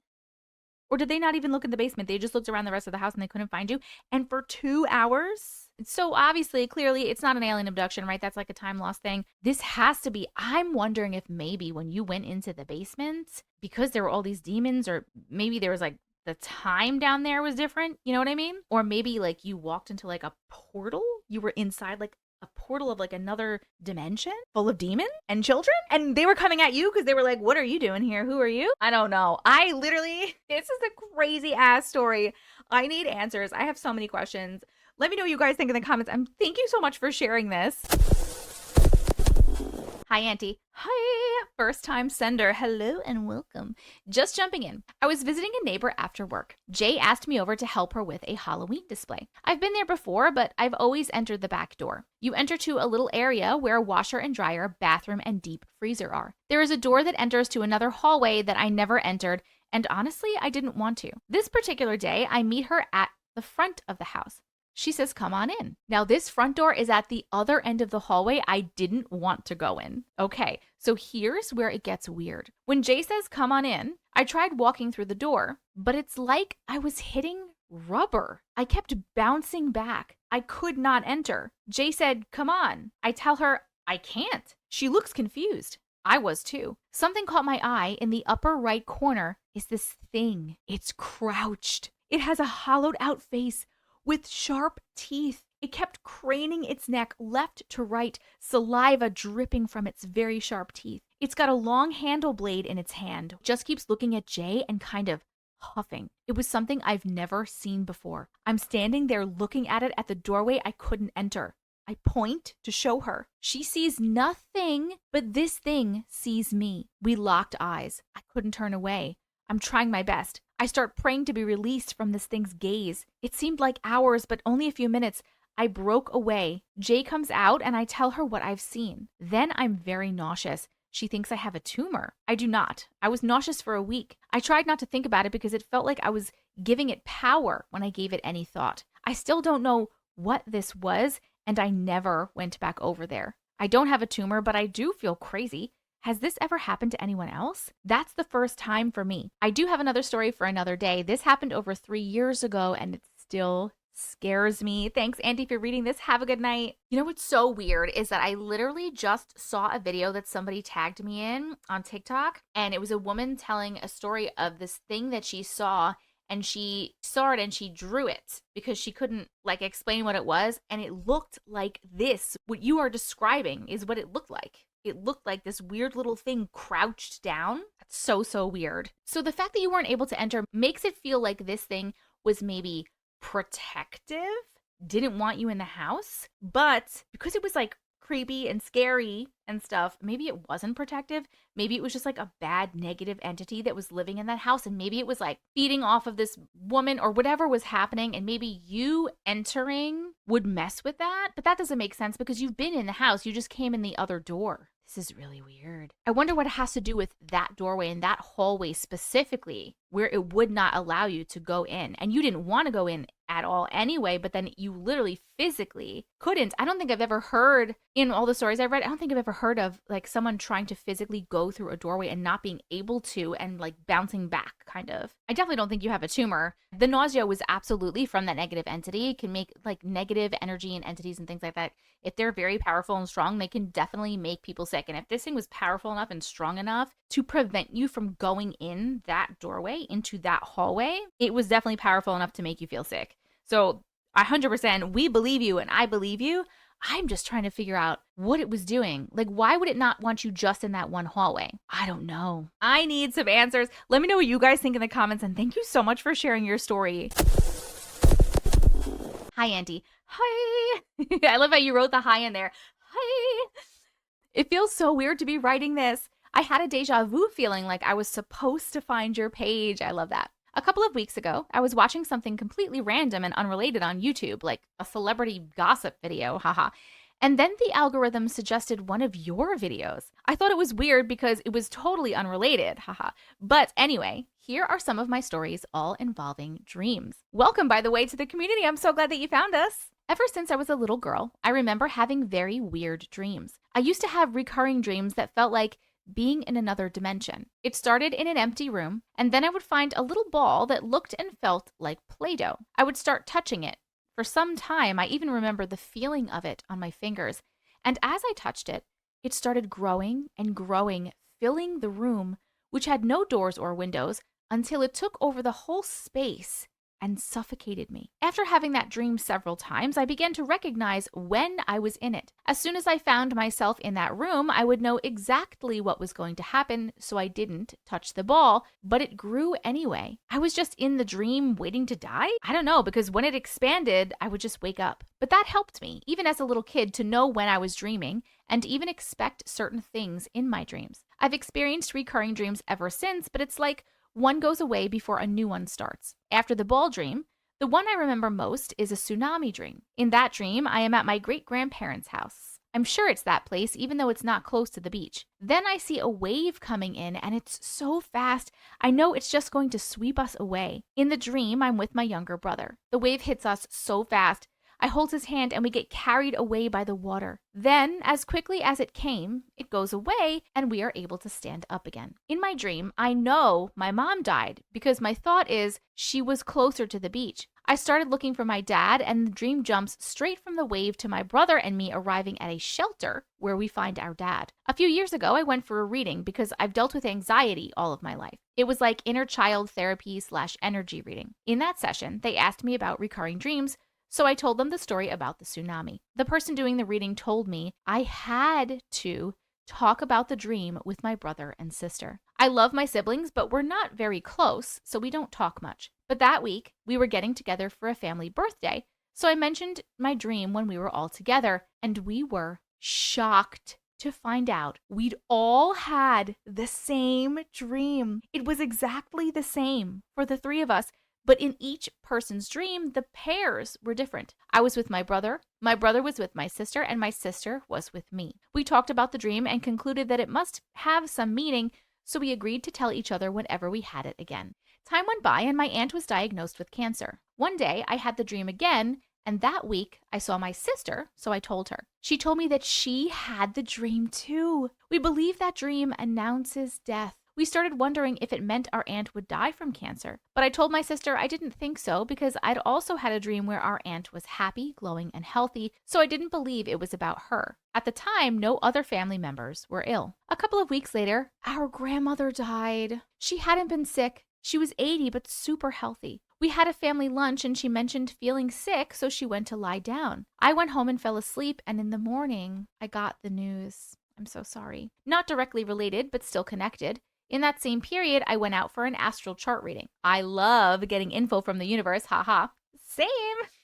[SPEAKER 1] Or did they not even look in the basement? They just looked around the rest of the house and they couldn't find you. And for 2 hours, So obviously, clearly, it's not an alien abduction, right? That's like a time loss thing. This has to be, I'm wondering if maybe when you went into the basement, because there were all these demons, or maybe there was like the time down there was different. You know what I mean? Or maybe like you walked into like a portal. You were inside like a portal of like another dimension full of demons and children, and they were coming at you because they were like, what are you doing here? Who are you? I don't know. I literally, this is a crazy ass story. I need answers. I have so many questions. Let me know what you guys think in the comments, and thank you so much for sharing this. Hi, Auntie. Hi, first time sender. Hello and welcome. Just jumping in. I was visiting a neighbor after work. Jay asked me over to help her with a Halloween display. I've been there before, but I've always entered the back door. You enter to a little area where a washer and dryer, bathroom, and deep freezer are. There is a door that enters to another hallway that I never entered, and honestly, I didn't want to. This particular day, I meet her at the front of the house. She says, come on in. Now, this front door is at the other end of the hallway I didn't want to go in. Okay, so here's where it gets weird. When Jay says, come on in, I tried walking through the door, but it's like I was hitting rubber. I kept bouncing back. I could not enter. Jay said, come on. I tell her, I can't. She looks confused. I was too. Something caught my eye. In the upper right corner is this thing. It's crouched. It has a hollowed out face with sharp teeth. It kept craning its neck left to right, saliva dripping from its very sharp teeth. It's got a long handle blade in its hand. Just keeps looking at Jay and kind of huffing. It was something I've never seen before. I'm standing there looking at it at the doorway I couldn't enter. I point to show her. She sees nothing, but this thing sees me. We locked eyes. I couldn't turn away. I'm trying my best. I start praying to be released from this thing's gaze. It seemed like hours, but only a few minutes. I broke away. Jay comes out and I tell her what I've seen. Then I'm very nauseous. She thinks I have a tumor. I do not. I was nauseous for a week. I tried not to think about it because it felt like I was giving it power when I gave it any thought. I still don't know what this was, and I never went back over there. I don't have a tumor, but I do feel crazy. Has this ever happened to anyone else? That's the first time for me. I do have another story for another day. This happened over 3 years ago, and it still scares me. Thanks, Auntie, for reading this. Have a good night. You know what's so weird is that I literally just saw a video that somebody tagged me in on TikTok, and it was a woman telling a story of this thing that she saw, and she saw it and she drew it because she couldn't like explain what it was, and it looked like this. What you are describing is what it looked like. It looked like this weird little thing crouched down. That's so weird. So the fact that you weren't able to enter makes it feel like this thing was maybe protective, didn't want you in the house, but because it was like creepy and scary and stuff, maybe it wasn't protective. Maybe it was just like a bad negative entity that was living in that house, and maybe it was like feeding off of this woman or whatever was happening, and maybe you entering would mess with that. But that doesn't make sense because you've been in the house. You just came in the other door. This is really weird. I wonder what it has to do with that doorway and that hallway specifically, where it would not allow you to go in. And you didn't want to go in at all anyway, but then you literally physically couldn't. I don't think I've ever heard, in all the stories I've read, I don't think I've ever heard of like someone trying to physically go through a doorway and not being able to, and like bouncing back kind of. I definitely don't think you have a tumor. The nausea was absolutely from that negative entity. It can make like negative energy and entities and things like that. If they're very powerful and strong, they can definitely make people sick. And if this thing was powerful enough and strong enough to prevent you from going in that doorway into that hallway, it was definitely powerful enough to make you feel sick. So 100%, we believe you and I believe you. I'm just trying to figure out what it was doing. Like, why would it not want you just in that one hallway? I don't know. I need some answers. Let me know what you guys think in the comments, and thank you so much for sharing your story. Hi, Auntie. Hi. I love how you wrote the hi in there. Hi. It feels so weird to be writing this. I had a deja vu feeling like I was supposed to find your page. I love that. A couple of weeks ago, I was watching something completely random and unrelated on YouTube, like a celebrity gossip video, haha. And then the algorithm suggested one of your videos. I thought it was weird because it was totally unrelated, haha. But anyway, here are some of my stories, all involving dreams. Welcome, by the way, to the community. I'm so glad that you found us. Ever since I was a little girl, I remember having very weird dreams. I used to have recurring dreams that felt like being in another dimension. It started in an empty room, and then I would find a little ball that looked and felt like Play-Doh. I would start touching it For some time, I even remember the feeling of it on my fingers. And as I touched it, it started growing and growing, filling the room, which had no doors or windows, until it took over the whole space and suffocated me. After having that dream several times, I began to recognize when I was in it. As soon as I found myself in that room, I would know exactly what was going to happen, so I didn't touch the ball, but it grew anyway. I was just in the dream waiting to die? I don't know, because when it expanded, I would just wake up. But that helped me, even as a little kid, to know when I was dreaming and even expect certain things in my dreams. I've experienced recurring dreams ever since, but it's like one goes away before a new one starts. After the ball dream, the one I remember most is a tsunami dream. In that dream, I am at my great-grandparents' house. I'm sure it's that place, even though it's not close to the beach. Then I see a wave coming in, and it's so fast, I know it's just going to sweep us away. In the dream, I'm with my younger brother. The wave hits us so fast, I hold his hand and we get carried away by the water. Then, as quickly as it came, it goes away and we are able to stand up again. In my dream, I know my mom died because my thought is she was closer to the beach. I started looking for my dad, and the dream jumps straight from the wave to my brother and me arriving at a shelter where we find our dad. A few years ago, I went for a reading because I've dealt with anxiety all of my life. It was like inner child therapy / energy reading. In that session, they asked me about recurring dreams, so I told them the story about the tsunami. The person doing the reading told me I had to talk about the dream with my brother and sister. I love my siblings, but we're not very close, so we don't talk much. But that week, we were getting together for a family birthday, so I mentioned my dream when we were all together, and we were shocked to find out we'd all had the same dream. It was exactly the same for the three of us, but in each person's dream, the pairs were different. I was with my brother was with my sister, and my sister was with me. We talked about the dream and concluded that it must have some meaning, so we agreed to tell each other whenever we had it again. Time went by and my aunt was diagnosed with cancer. One day, I had the dream again, and that week, I saw my sister, so I told her. She told me that she had the dream too. We believe that dream announces death. We started wondering if it meant our aunt would die from cancer. But I told my sister I didn't think so because I'd also had a dream where our aunt was happy, glowing, and healthy, so I didn't believe it was about her. At the time, no other family members were ill. A couple of weeks later, our grandmother died. She hadn't been sick. She was 80 but super healthy. We had a family lunch and she mentioned feeling sick, so she went to lie down. I went home and fell asleep, and in the morning, I got the news. I'm so sorry. Not directly related, but still connected. In that same period, I went out for an astral chart reading. I love getting info from the universe, haha. Same.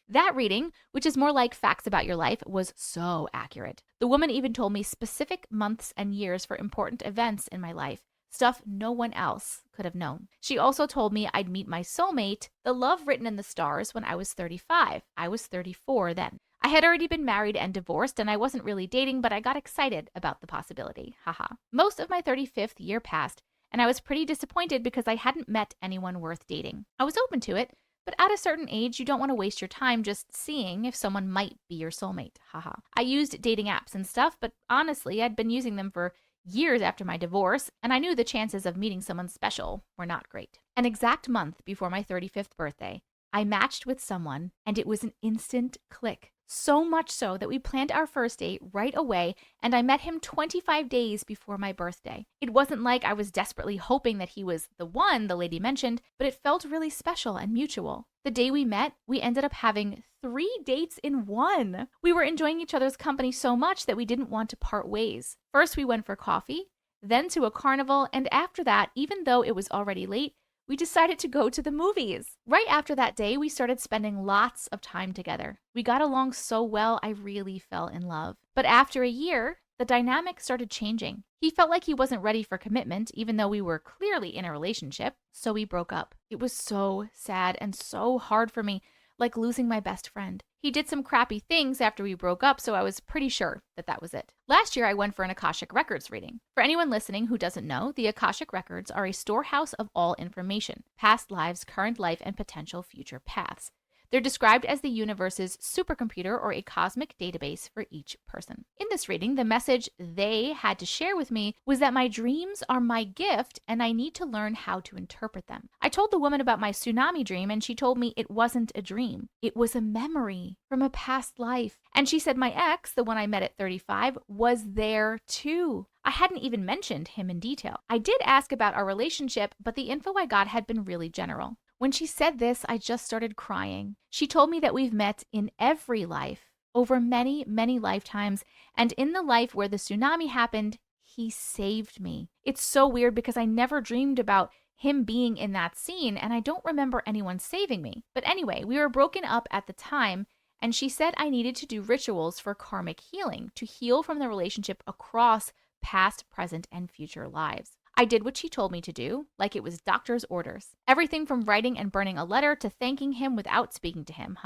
[SPEAKER 1] That reading, which is more like facts about your life, was so accurate. The woman even told me specific months and years for important events in my life, stuff no one else could have known. She also told me I'd meet my soulmate, the love written in the stars, when I was 35. I was 34 then. I had already been married and divorced, and I wasn't really dating, but I got excited about the possibility, haha. Most of my 35th year passed, and I was pretty disappointed because I hadn't met anyone worth dating. I was open to it, but at a certain age, you don't want to waste your time just seeing if someone might be your soulmate, haha. I used dating apps and stuff, but honestly, I'd been using them for years after my divorce, and I knew the chances of meeting someone special were not great. An exact month before my 35th birthday, I matched with someone, and it was an instant click. So much so that we planned our first date right away, and I met him 25 days before my birthday. It wasn't like I was desperately hoping that he was the one the lady mentioned, but it felt really special and mutual. The day we met, we ended up having 3 dates in one. We were enjoying each other's company so much that we didn't want to part ways. First, we went for coffee, then to a carnival, and after that, even though it was already late, we decided to go to the movies. Right after that day, we started spending lots of time together. We got along so well, I really fell in love. But after a year, the dynamic started changing. He felt like he wasn't ready for commitment, even though we were clearly in a relationship, so we broke up. It was so sad and so hard for me, like losing my best friend. He did some crappy things after we broke up, so I was pretty sure that that was it. Last year, I went for an Akashic Records reading. For anyone listening who doesn't know, the Akashic Records are a storehouse of all information, past lives, current life, and potential future paths. They're described as the universe's supercomputer or a cosmic database for each person. In this reading, the message they had to share with me was that my dreams are my gift and I need to learn how to interpret them. I told the woman about my tsunami dream and she told me it wasn't a dream. It was a memory from a past life. And she said my ex, the one I met at 35, was there too. I hadn't even mentioned him in detail. I did ask about our relationship, but the info I got had been really general. When she said this, I just started crying. She told me that we've met in every life, over many, many lifetimes, and in the life where the tsunami happened, he saved me. It's so weird because I never dreamed about him being in that scene, and I don't remember anyone saving me. But anyway, we were broken up at the time, and she said I needed to do rituals for karmic healing to heal from the relationship across past, present, and future lives. I did what she told me to do, like it was doctor's orders. Everything from writing and burning a letter to thanking him without speaking to him,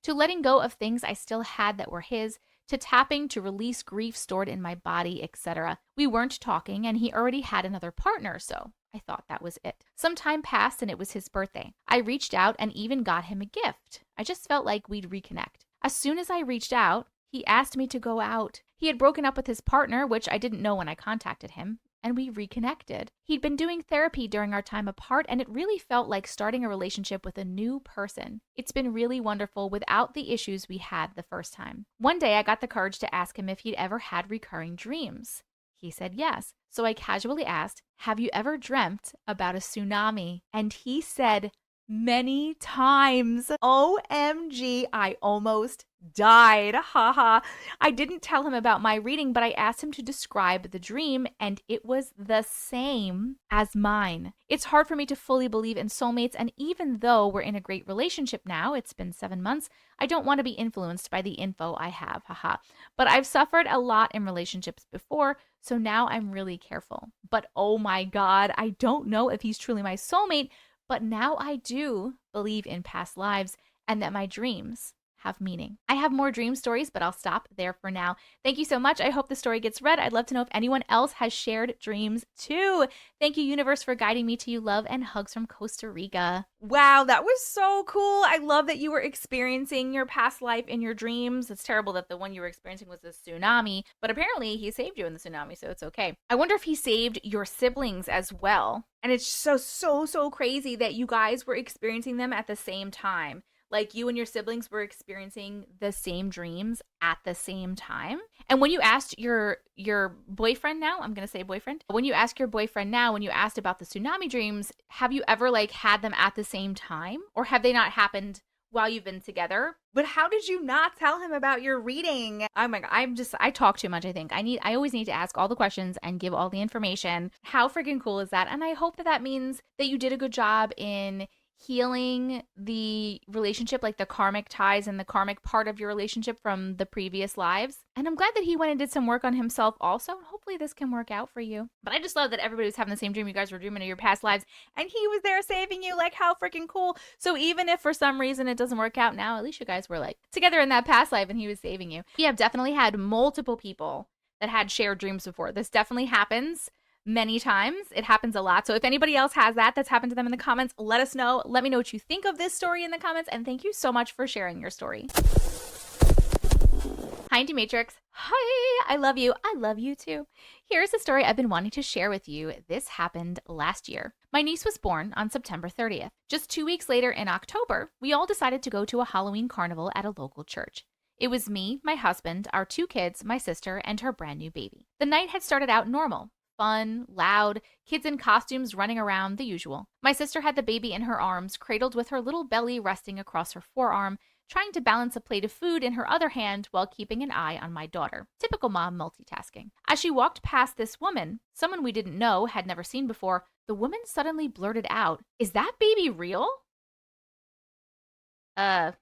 [SPEAKER 1] to letting go of things I still had that were his, to tapping to release grief stored in my body, etc. We weren't talking, and he already had another partner, so I thought that was it. Some time passed, and it was his birthday. I reached out and even got him a gift. I just felt like we'd reconnect. As soon as I reached out, he asked me to go out. He had broken up with his partner, which I didn't know when I contacted him, and we reconnected. He'd been doing therapy during our time apart, and it really felt like starting a relationship with a new person. It's been really wonderful without the issues we had the first time. One day, I got the courage to ask him if he'd ever had recurring dreams. He said yes. So I casually asked, "Have you ever dreamt about a tsunami?" And he said, "Many times." OMG, I almost died. Haha. I didn't tell him about my reading, but I asked him to describe the dream, and it was the same as mine. It's hard for me to fully believe in soulmates, and even though we're in a great relationship now, it's been 7 months, I don't want to be influenced by the info I have. Haha. But I've suffered a lot in relationships before, so now I'm really careful. But oh my God, I don't know if he's truly my soulmate, but now I do believe in past lives and that my dreams have meaning. I have more dream stories, but I'll stop there for now. Thank you so much. I hope the story gets read. I'd love to know if anyone else has shared dreams too. Thank you, universe, for guiding me to you. Love and hugs from Costa Rica.
[SPEAKER 2] Wow, that was so cool. I love that you were experiencing your past life in your dreams. It's terrible that the one you were experiencing was a tsunami, but apparently he saved you in the tsunami, so it's okay. I wonder if he saved your siblings as well. And it's so crazy that you guys were experiencing them at the same time. Like you and your siblings were experiencing the same dreams at the same time. And when you asked your boyfriend now, I'm going to say boyfriend, when you asked your boyfriend now, when you asked about the tsunami dreams, have you ever like had them at the same time, or have they not happened while you've been together? But how did you not tell him about your reading?
[SPEAKER 1] Oh my God, I talk too much, I think. I always need to ask all the questions and give all the information. How freaking cool is that? And I hope that means that you did a good job in healing the relationship, like the karmic ties and the karmic part of your relationship from the previous lives. And I'm glad that he went and did some work on himself also. Hopefully this can work out for you. But I just love that everybody was having the same dream. You guys were dreaming of your past lives
[SPEAKER 2] and he was there saving you. Like, how freaking cool. So even if for some reason it doesn't work out now,
[SPEAKER 1] at least you guys were like together in that past life and he was saving you. We have definitely had multiple people that had shared dreams before. This definitely happens many times. It happens a lot. So if anybody else has that's happened to them in the comments, let us know. Let me know what you think of this story in the comments. And thank you so much for sharing your story. Hi, Auntie Matrix. Hi, I love you. I love you too. Here's a story I've been wanting to share with you. This happened last year. My niece was born on September 30th. Just 2 weeks later in October, we all decided to go to a Halloween carnival at a local church. It was me, my husband, our 2 kids, my sister, and her brand new baby. The night had started out normal. Fun, loud, kids in costumes running around, the usual. My sister had the baby in her arms, cradled with her little belly resting across her forearm, trying to balance a plate of food in her other hand while keeping an eye on my daughter. Typical mom multitasking. As she walked past this woman, someone we didn't know, had never seen before, the woman suddenly blurted out, "Is that baby real?" Really?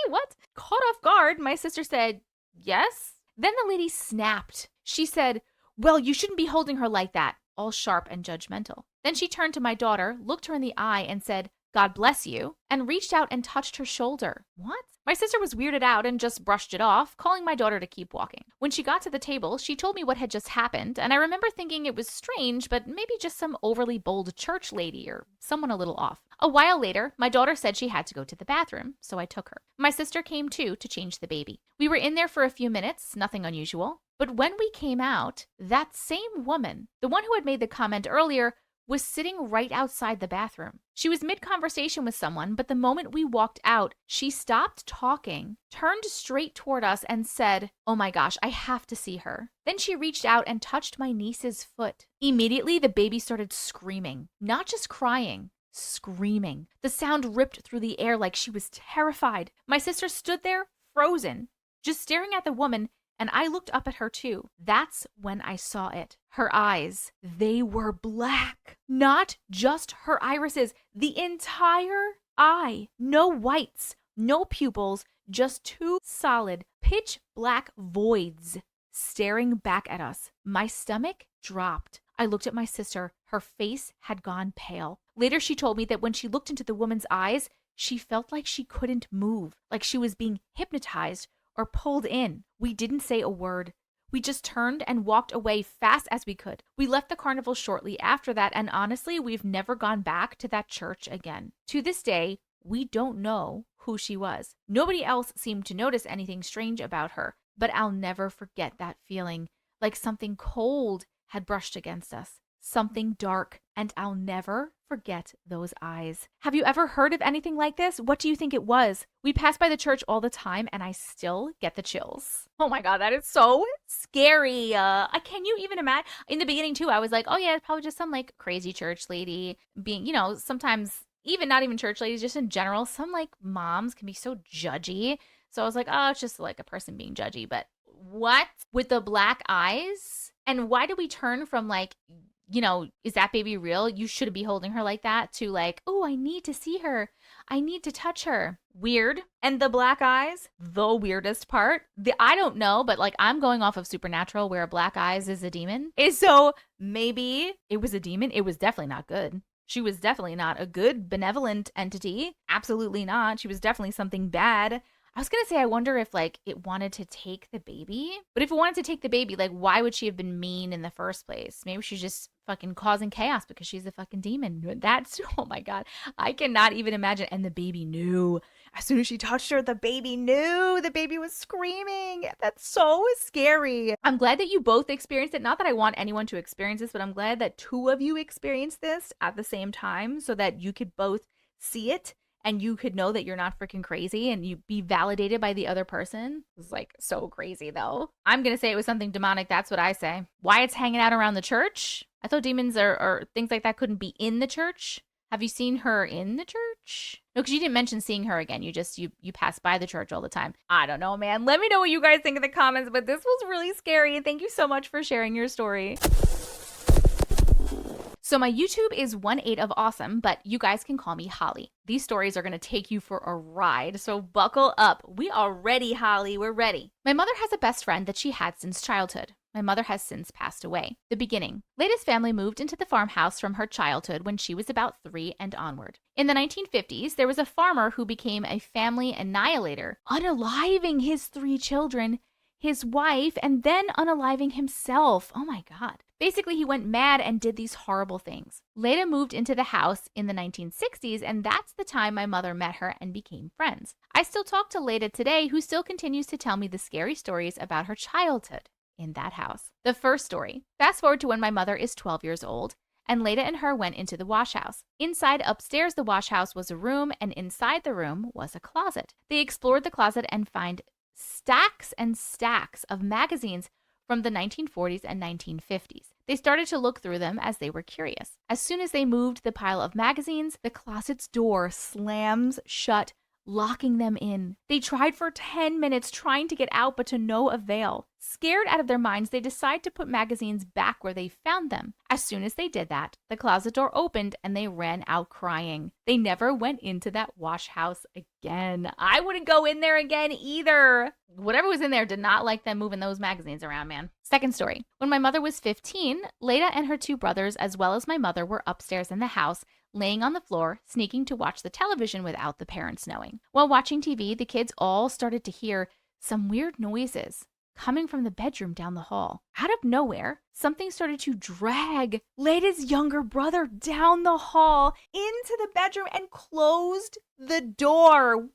[SPEAKER 1] What? Caught off guard, my sister said, "Yes." Then the lady snapped. She said, "Well, you shouldn't be holding her like that," all sharp and judgmental. Then she turned to my daughter, looked her in the eye, and said, God bless you, and reached out and touched her shoulder. What? My sister was weirded out and just brushed it off, calling my daughter to keep walking. When she got to the table, she told me what had just happened, and I remember thinking it was strange, but maybe just some overly bold church lady or someone a little off. A while later, my daughter said she had to go to the bathroom, so I took her. My sister came too to change the baby. We were in there for a few minutes, nothing unusual. But when we came out, that same woman, the one who had made the comment earlier, was sitting right outside the bathroom. She was mid-conversation with someone, but the moment we walked out, she stopped talking, turned straight toward us, and said, "Oh my gosh, I have to see her." Then she reached out and touched my niece's foot. Immediately, the baby started screaming, not just crying, screaming. The sound ripped through the air like she was terrified. My sister stood there, frozen, just staring at the woman, and I looked up at her too. That's when I saw it. Her eyes, they were black. Not just her irises, the entire eye. No whites, no pupils, just two solid, pitch black voids staring back at us. My stomach dropped. I looked at my sister. Her face had gone pale. Later, she told me that when she looked into the woman's eyes, she felt like she couldn't move, like she was being hypnotized or pulled in. We didn't say a word. We just turned and walked away fast as we could. We left the carnival shortly after that, and honestly, we've never gone back to that church again. To this day, we don't know who she was. Nobody else seemed to notice anything strange about her, but I'll never forget that feeling, like something cold had brushed against us, something dark, and I'll never forget those eyes. Have you ever heard of anything like this? What do you think it was? We pass by the church all the time, and I still get the chills. Oh my God, that is so scary. Can you even imagine? In the beginning too, I was like, oh yeah, it's probably just some like crazy church lady being, sometimes even not even church ladies, just in general, some like moms can be so judgy. So I was like, oh, it's just like a person being judgy. But what? With the black eyes? And why do we turn from like, is that baby real? You shouldn't be holding her like that, to like, oh, I need to see her. I need to touch her. Weird. And the black eyes, the weirdest part. I don't know, but like I'm going off of Supernatural where black eyes is a demon. So maybe it was a demon. It was definitely not good. She was definitely not a good, benevolent entity. Absolutely not. She was definitely something bad. I was going to say, I wonder if, like, it wanted to take the baby. But if it wanted to take the baby, like, why would she have been mean in the first place? Maybe she's just fucking causing chaos because she's a fucking demon. That's, oh my God. I cannot even imagine. And the baby knew. As soon as she touched her, the baby knew. The baby was screaming. That's so scary. I'm glad that you both experienced it. Not that I want anyone to experience this, but I'm glad that two of you experienced this at the same time so that you could both see it. And you could know that you're not freaking crazy and you be validated by the other person. It's like so crazy though. I'm going to say it was something demonic. That's what I say. Why it's hanging out around the church? I thought demons or things like that couldn't be in the church. Have you seen her in the church? No, because you didn't mention seeing her again. You just, you pass by the church all the time. I don't know, man. Let me know what you guys think in the comments, but this was really scary. Thank you so much for sharing your story. So my YouTube is 1/8 of awesome, but you guys can call me Holly. These stories are going to take you for a ride, so buckle up. We are ready, Holly. We're ready. My mother has a best friend that she had since childhood. My mother has since passed away. The beginning. Lada's family moved into the farmhouse from her childhood when she was about 3 and onward. In the 1950s, there was a farmer who became a family annihilator, unaliving his 3 children, his wife, and then unaliving himself. Oh my God. Basically, he went mad and did these horrible things. Leda moved into the house in the 1960s, and that's the time my mother met her and became friends. I still talk to Leda today, who still continues to tell me the scary stories about her childhood in that house. The first story. Fast forward to when my mother is 12 years old, and Leda and her went into the wash house. Inside, upstairs, the wash house was a room, and inside the room was a closet. They explored the closet and find stacks and stacks of magazines from the 1940s and 1950s. They started to look through them as they were curious. As soon as they moved the pile of magazines, the closet's door slams shut, locking them in. They tried for 10 minutes trying to get out, but to no avail. Scared out of their minds, they decide to put magazines back where they found them. As soon as they did that, the closet door opened and they ran out crying. They never went into that wash house again. I wouldn't go in there again either. Whatever was in there did not like them moving those magazines around, man. Second story. When my mother was 15, Leda and her 2 brothers, as well as my mother, were upstairs in the house, laying on the floor, sneaking to watch the television without the parents knowing. While watching TV, the kids all started to hear some weird noises coming from the bedroom down the hall. Out of nowhere, something started to drag
[SPEAKER 2] Leda's younger brother down the hall into the bedroom and closed the door.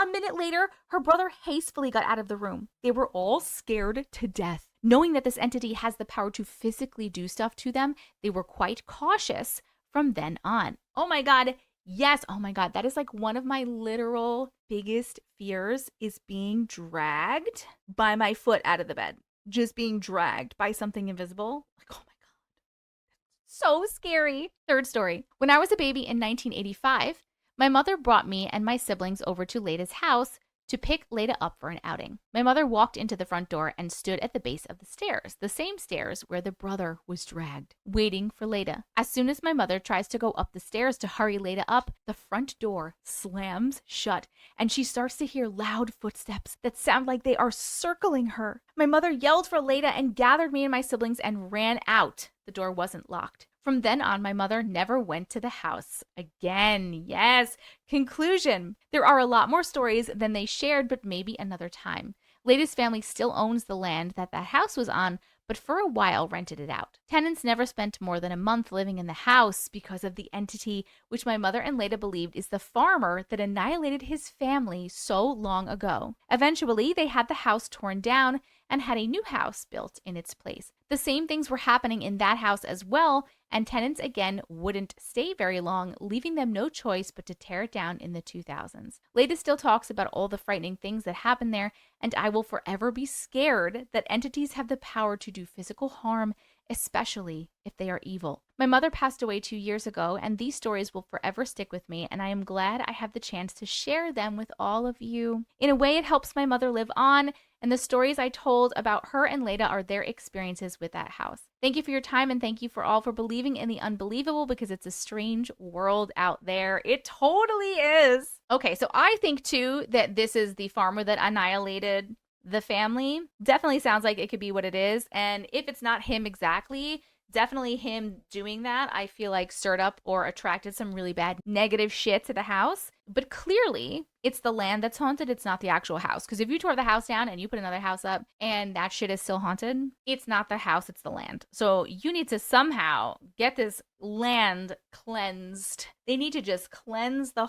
[SPEAKER 2] A minute later, her brother hastily got out of the room. They were all scared to death.
[SPEAKER 1] Knowing that this entity has the power to physically do stuff to them, they were quite cautious from then on. Oh my God. Yes. Oh my God. That is like one of my literal biggest fears is being dragged
[SPEAKER 2] by my foot out of the bed. Just being dragged by something invisible. Like, oh my God.
[SPEAKER 1] So scary. Third story. When I was a baby in 1985, my mother brought me and my siblings over to Leda's house to pick Leda up for an outing. My mother walked into the front door and stood at the base of the stairs, the same stairs where the brother was dragged, waiting for Leda. As soon as my mother tries to go up the stairs to hurry Leda up, the front door slams shut and she starts to hear loud footsteps that sound like they are circling her. My mother yelled for Leda and gathered me and my siblings and ran out. The door wasn't locked. From then on, my mother never went to the house again. Yes. Conclusion. There are a lot more stories than they shared, but maybe another time. Leda's family still owns the land that house was on, but for a while rented it out. Tenants never spent more than a month living in the house because of the entity, which my mother and Leda believed is the farmer that annihilated his family so long ago. Eventually, they had the house torn down and had a new house built in its place. The same things were happening in that house as well, and tenants again wouldn't stay very long, leaving them no choice but to tear it down in the 2000s. Leda still talks about all the frightening things that happened there, and I will forever be scared that entities have the power to do physical harm, especially if they are evil. My mother passed away 2 years ago, and these stories will forever stick with me, and I am glad I have the chance to share them with all of you. In a way, it helps my mother live on, and the stories I told about her and Leda are their experiences with that house. Thank you for your time, and thank you for all for believing in the unbelievable, because it's a strange world out there. It totally is. Okay, so I think too that this is the farmer that annihilated the family. Definitely sounds like it could be what it is. And if it's not him exactly, definitely him doing that, I feel like stirred up or attracted some really bad negative shit to the house. But clearly, it's the land that's haunted. It's not the actual house. Because if you tore the house down and you put another house up and that shit is still haunted, it's not the house, it's the land. So you need to somehow get this land cleansed. They need to just cleanse the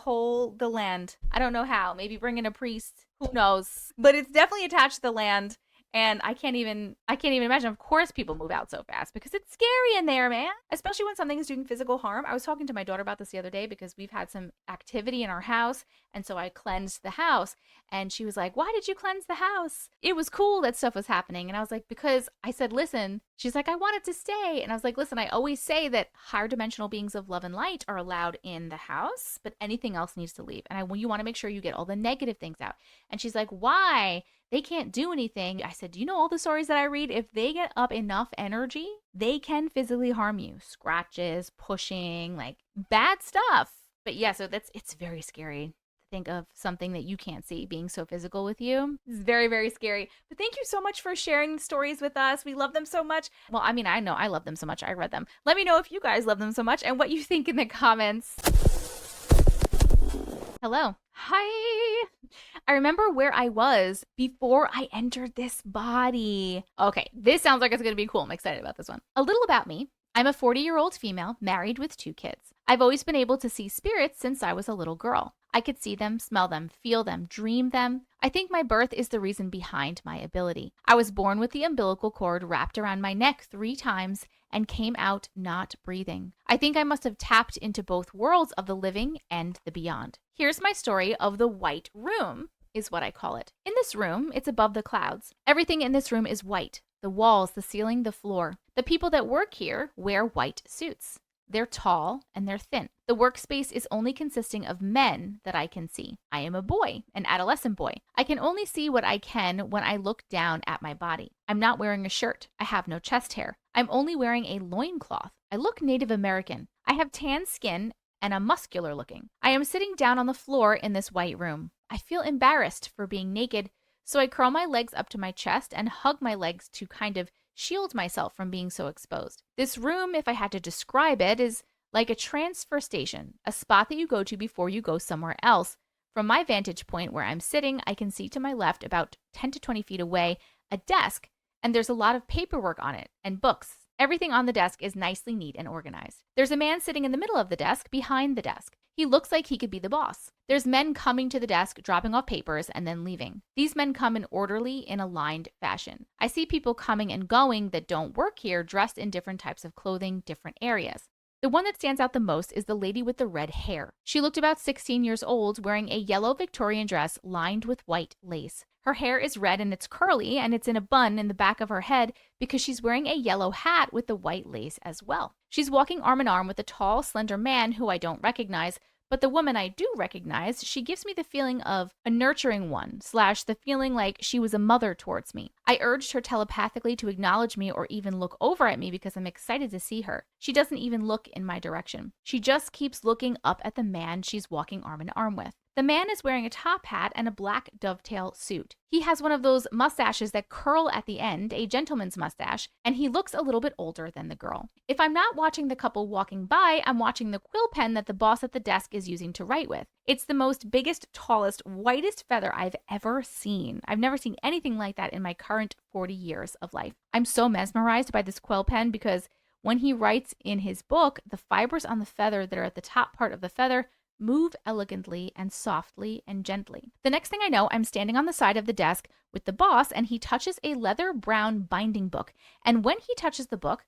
[SPEAKER 1] land. I don't know how. Maybe bring in a priest. Who knows? But it's definitely attached to the land. And I can't even imagine. Of course people move out so fast because it's scary in there, man. Especially when something is doing physical harm. I was talking to my daughter about this the other day because we've had some activity in our house. And so I cleansed the house. And she was like, why did you cleanse the house? It was cool that stuff was happening. And I was like, because I said, listen, she's like, I want it to stay. And I was like, listen, I always say that higher dimensional beings of love and light are allowed in the house, but anything else needs to leave. And you want to make sure you get all the negative things out. And she's like, why? They can't do anything. I said, do you know all the stories that I read? If they get up enough energy, they can physically harm you. Scratches, pushing, like bad stuff. But yeah, so it's very scary to think of something that you can't see being so physical with you. It's very, very scary. But thank you so much for sharing stories with us. We love them so much. Well, I mean, I know I love them so much. I read them. Let me know if you guys love them so much and what you think in the comments. Hello. Hi. I remember where I was before I entered this body. Okay, this sounds like it's going to be cool. I'm excited about this one. A little about me. I'm a 40-year-old female married with 2 kids. I've always been able to see spirits since I was a little girl. I could see them, smell them, feel them, dream them. I think my birth is the reason behind my ability. I was born with the umbilical cord wrapped around my neck 3 times and came out not breathing. I think I must have tapped into both worlds of the living and the beyond. Here's my story of the white room, is what I call it. In this room, it's above the clouds. Everything in this room is white. The walls, the ceiling, the floor. The people that work here wear white suits. They're tall and they're thin. The workspace is only consisting of men that I can see. I am a boy, an adolescent boy. I can only see what I can when I look down at my body. I'm not wearing a shirt. I have no chest hair. I'm only wearing a loincloth. I look Native American. I have tan skin and I'm muscular looking. I am sitting down on the floor in this white room. I feel embarrassed for being naked, so I curl my legs up to my chest and hug my legs to kind of shield myself from being so exposed. This room, if I had to describe it, is like a transfer station, a spot that you go to before you go somewhere else. From my vantage point where I'm sitting, I can see to my left, about 10 to 20 feet away, a desk, and there's a lot of paperwork on it and books. Everything on the desk is nicely neat and organized. There's a man sitting in the middle of the desk, behind the desk. He looks like he could be the boss. There's men coming to the desk, dropping off papers, and then leaving. These men come in orderly, in aligned fashion. I see people coming and going that don't work here, dressed in different types of clothing, different areas. The one that stands out the most is the lady with the red hair. She looked about 16 years old, wearing a yellow Victorian dress lined with white lace. Her hair is red and it's curly, and it's in a bun in the back of her head because she's wearing a yellow hat with the white lace as well. She's walking arm in arm with a tall, slender man who I don't recognize, but the woman I do recognize, she gives me the feeling of a nurturing one, / the feeling like she was a mother towards me. I urged her telepathically to acknowledge me or even look over at me because I'm excited to see her. She doesn't even look in my direction. She just keeps looking up at the man she's walking arm in arm with. The man is wearing a top hat and a black dovetail suit. He has one of those mustaches that curl at the end, a gentleman's mustache, and he looks a little bit older than the girl. If I'm not watching the couple walking by, I'm watching the quill pen that the boss at the desk is using to write with. It's the most biggest, tallest, whitest feather I've ever seen. I've never seen anything like that in my current 40 years of life. I'm so mesmerized by this quill pen because when he writes in his book, the fibers on the feather that are at the top part of the feather move elegantly and softly and gently. The next thing I know, I'm standing on the side of the desk with the boss, and he touches a leather brown binding book. And when he touches the book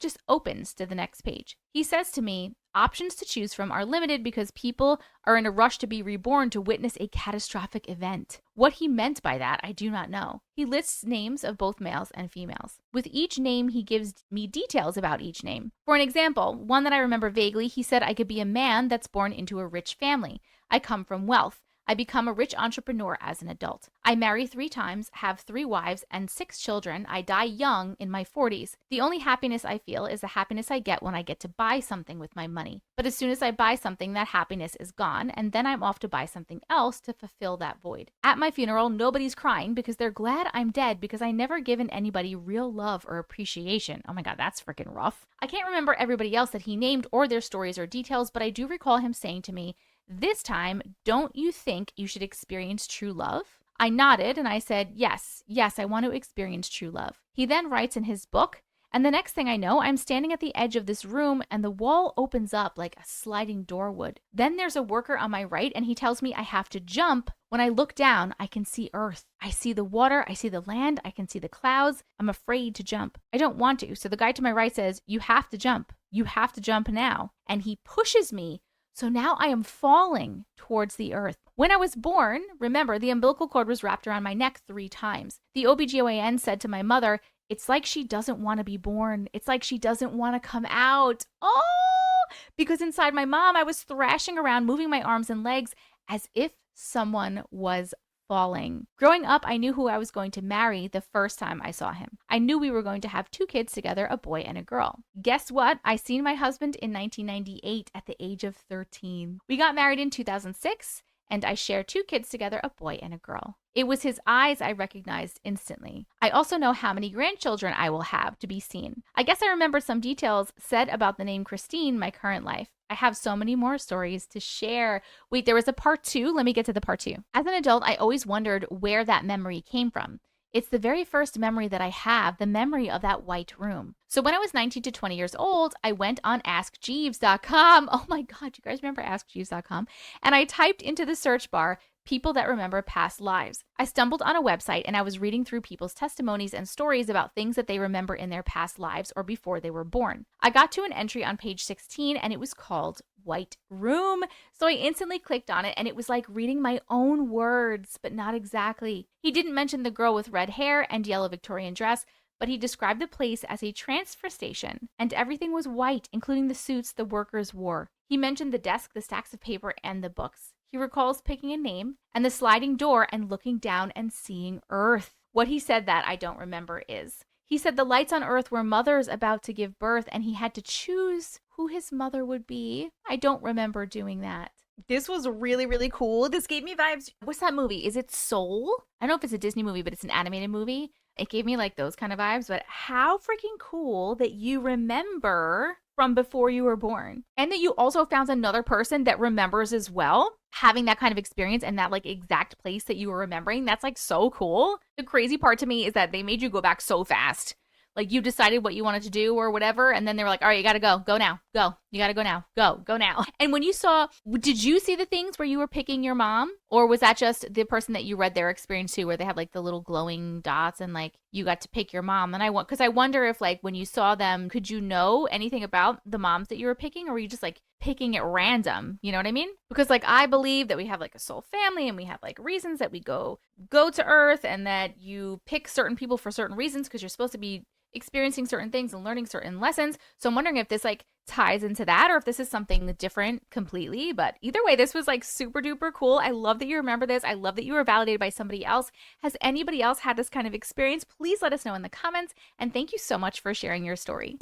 [SPEAKER 1] just opens to the next page. He says to me, options to choose from are limited because people are in a rush to be reborn to witness a catastrophic event. What he meant by that, I do not know. He lists names of both males and females. With each name, he gives me details about each name. For an example, one that I remember vaguely, he said I could be a man that's born into a rich family. I come from wealth. I become a rich entrepreneur as an adult. I marry 3 times, have 3 wives and 6 children. I die young in my 40s. The only happiness I feel is the happiness I get when I get to buy something with my money. But as soon as I buy something, that happiness is gone, and then I'm off to buy something else to fulfill that void. At my funeral, nobody's crying because they're glad I'm dead because I never given anybody real love or appreciation. Oh my God, that's freaking rough. I can't remember everybody else that he named or their stories or details, but I do recall him saying to me, "This time, don't you think you should experience true love?" I nodded and I said, yes, I want to experience true love. He then writes in his book, and the next thing I know, I'm standing at the edge of this room and the wall opens up like a sliding door would. Then there's a worker on my right and he tells me I have to jump. When I look down, I can see earth. I see the water, I see the land, I can see the clouds. I'm afraid to jump. I don't want to. So the guy to my right says, "You have to jump. You have to jump now." And he pushes me. So now I am falling towards the earth. When I was born, remember, the umbilical cord was wrapped around my neck 3 times. The OBGYN said to my mother, "It's like she doesn't want to be born. It's like she doesn't want to come out." Oh, because inside my mom, I was thrashing around, moving my arms and legs as if someone was falling. Growing up, I knew who I was going to marry the first time I saw him. I knew we were going to have 2 kids together, a boy and a girl. Guess what? I seen my husband in 1998 at the age of 13. We got married in 2006, and I shared 2 kids together, a boy and a girl. It was his eyes I recognized instantly. I also know how many grandchildren I will have to be seen. I guess I remember some details said about the name Christine, my current life. I have so many more stories to share. Wait, there was a part 2. Let me get to the part 2. As an adult, I always wondered where that memory came from. It's the very first memory that I have, the memory of that white room. So when I was 19 to 20 years old, I went on AskJeeves.com. Oh my God, you guys remember AskJeeves.com? And I typed into the search bar, people that remember past lives. I stumbled on a website and I was reading through people's testimonies and stories about things that they remember in their past lives or before they were born. I got to an entry on page 16 and it was called White Room. So I instantly clicked on it and it was like reading my own words, but not exactly. He didn't mention the girl with red hair and yellow Victorian dress, but he described the place as a transfer station and everything was white, including the suits the workers wore. He mentioned the desk, the stacks of paper, and the books. He recalls picking a name and the sliding door and looking down and seeing Earth. What he said that I don't remember is, he said the lights on Earth were mothers about to give birth and he had to choose who his mother would be. I don't remember doing that.
[SPEAKER 2] This was really, really cool. This gave me vibes.
[SPEAKER 1] What's that movie? Is it Soul? I don't know if it's a Disney movie, but it's an animated movie It gave me like those kind of vibes, but how freaking cool that you remember from before you were born. And that you also found another person that remembers as well, having that kind of experience and that like exact place that you were remembering. That's like so cool. The crazy part to me is that they made you go back so fast. Like you decided what you wanted to do or whatever, and then they were like, all right, you gotta go. Go now. Go. You gotta go now. Go now. And when you saw, did you see the things where you were picking your mom? Or was that just the person that you read their experience to where they have like the little glowing dots and like you got to pick your mom? And because I wonder if like when you saw them, could you know anything about the moms that you were picking, or were you just like picking at random? You know what I mean? Because like I believe that we have like a soul family and we have like reasons that we go to Earth, and that you pick certain people for certain reasons because you're supposed to be experiencing certain things and learning certain lessons. So I'm wondering if this like ties into that, or if this is something different completely. But either way, this was like super duper cool. I love that you remember this. I love that you were validated by somebody else. Has anybody else had this kind of experience? Please let us know in the comments. And thank you so much for sharing your story.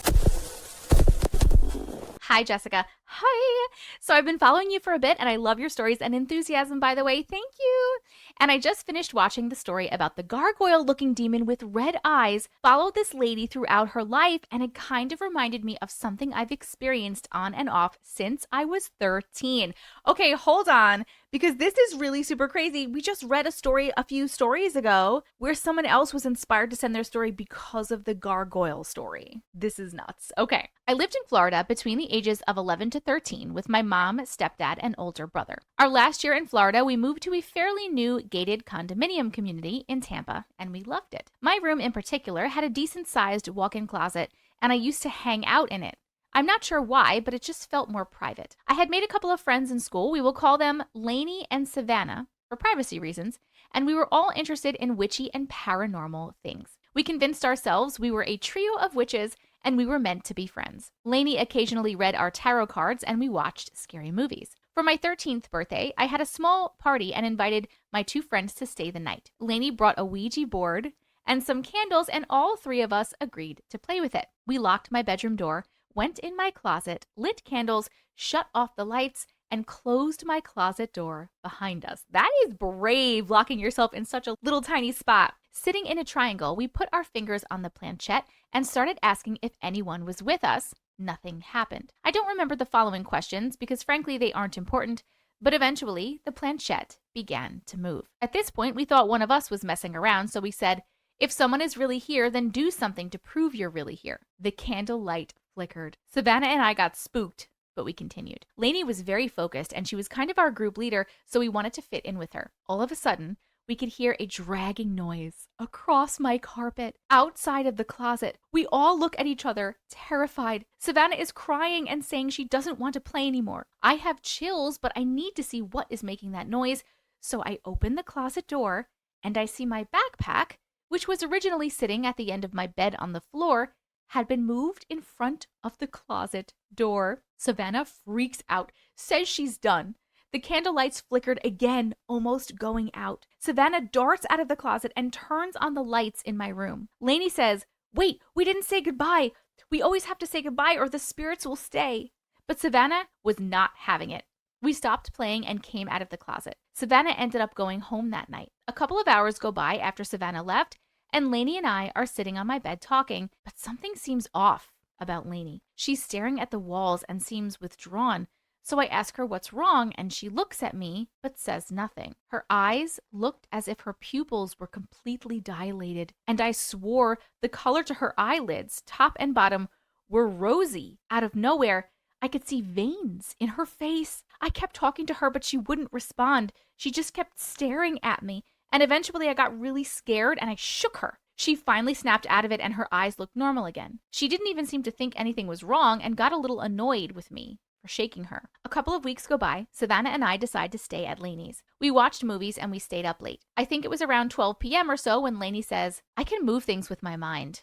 [SPEAKER 1] Hi, Jessica. Hi. So I've been following you for a bit, and I love your stories and enthusiasm, by the way. Thank you. And I just finished watching the story about the gargoyle-looking demon with red eyes followed this lady throughout her life, and it kind of reminded me of something I've experienced on and off since I was 13. Okay, hold on, because this is really super crazy. We just read a story a few stories ago where someone else was inspired to send their story because of the gargoyle story. This is nuts. Okay. I lived in Florida between the ages of 11 to 13 with my mom, stepdad, and older brother. Our last year in Florida, we moved to a fairly new gated condominium community in Tampa, and we loved it. My room in particular had a decent-sized walk-in closet, and I used to hang out in it. I'm not sure why, but it just felt more private. I had made a couple of friends in school. We will call them Lainey and Savannah for privacy reasons, and we were all interested in witchy and paranormal things. We convinced ourselves we were a trio of witches and we were meant to be friends. Lainey occasionally read our tarot cards and we watched scary movies. For my 13th birthday, I had a small party and invited my two friends to stay the night. Lainey brought a Ouija board and some candles, and all three of us agreed to play with it. We locked my bedroom door, went in my closet, lit candles, shut off the lights, and closed my closet door behind us. That is brave, locking yourself in such a little tiny spot. Sitting in a triangle, we put our fingers on the planchette and started asking if anyone was with us. Nothing happened. I don't remember the following questions because frankly they aren't important, but eventually the planchette began to move. At this point, we thought one of us was messing around, so we said, if someone is really here, then do something to prove you're really here. The candle light flickered. Savannah and I got spooked, but we continued. Lainey was very focused and she was kind of our group leader, so we wanted to fit in with her. All of a sudden, we could hear a dragging noise across my carpet outside of the closet. We all look at each other, terrified. Savannah is crying and saying she doesn't want to play anymore. I have chills, but I need to see what is making that noise. So I open the closet door and I see my backpack, which was originally sitting at the end of my bed on the floor, had been moved in front of the closet door. Savannah freaks out, says she's done. The candle lights flickered again, almost going out. Savannah darts out of the closet and turns on the lights in my room. Lainey says, wait, we didn't say goodbye. We always have to say goodbye or the spirits will stay. But Savannah was not having it. We stopped playing and came out of the closet. Savannah ended up going home that night. A couple of hours go by after Savannah left, and Lainey and I are sitting on my bed talking, but something seems off about Lainey. She's staring at the walls and seems withdrawn. So I ask her what's wrong, and she looks at me, but says nothing. Her eyes looked as if her pupils were completely dilated, and I swore the color to her eyelids, top and bottom, were rosy. Out of nowhere, I could see veins in her face. I kept talking to her, but she wouldn't respond. She just kept staring at me, and eventually I got really scared, and I shook her. She finally snapped out of it, and her eyes looked normal again. She didn't even seem to think anything was wrong and got a little annoyed with me for shaking her. A couple of weeks go by. Savannah and I decide to stay at Lainey's. We watched movies and we stayed up late. I think it was around 12 p.m. or so when Lainey says, I can move things with my mind.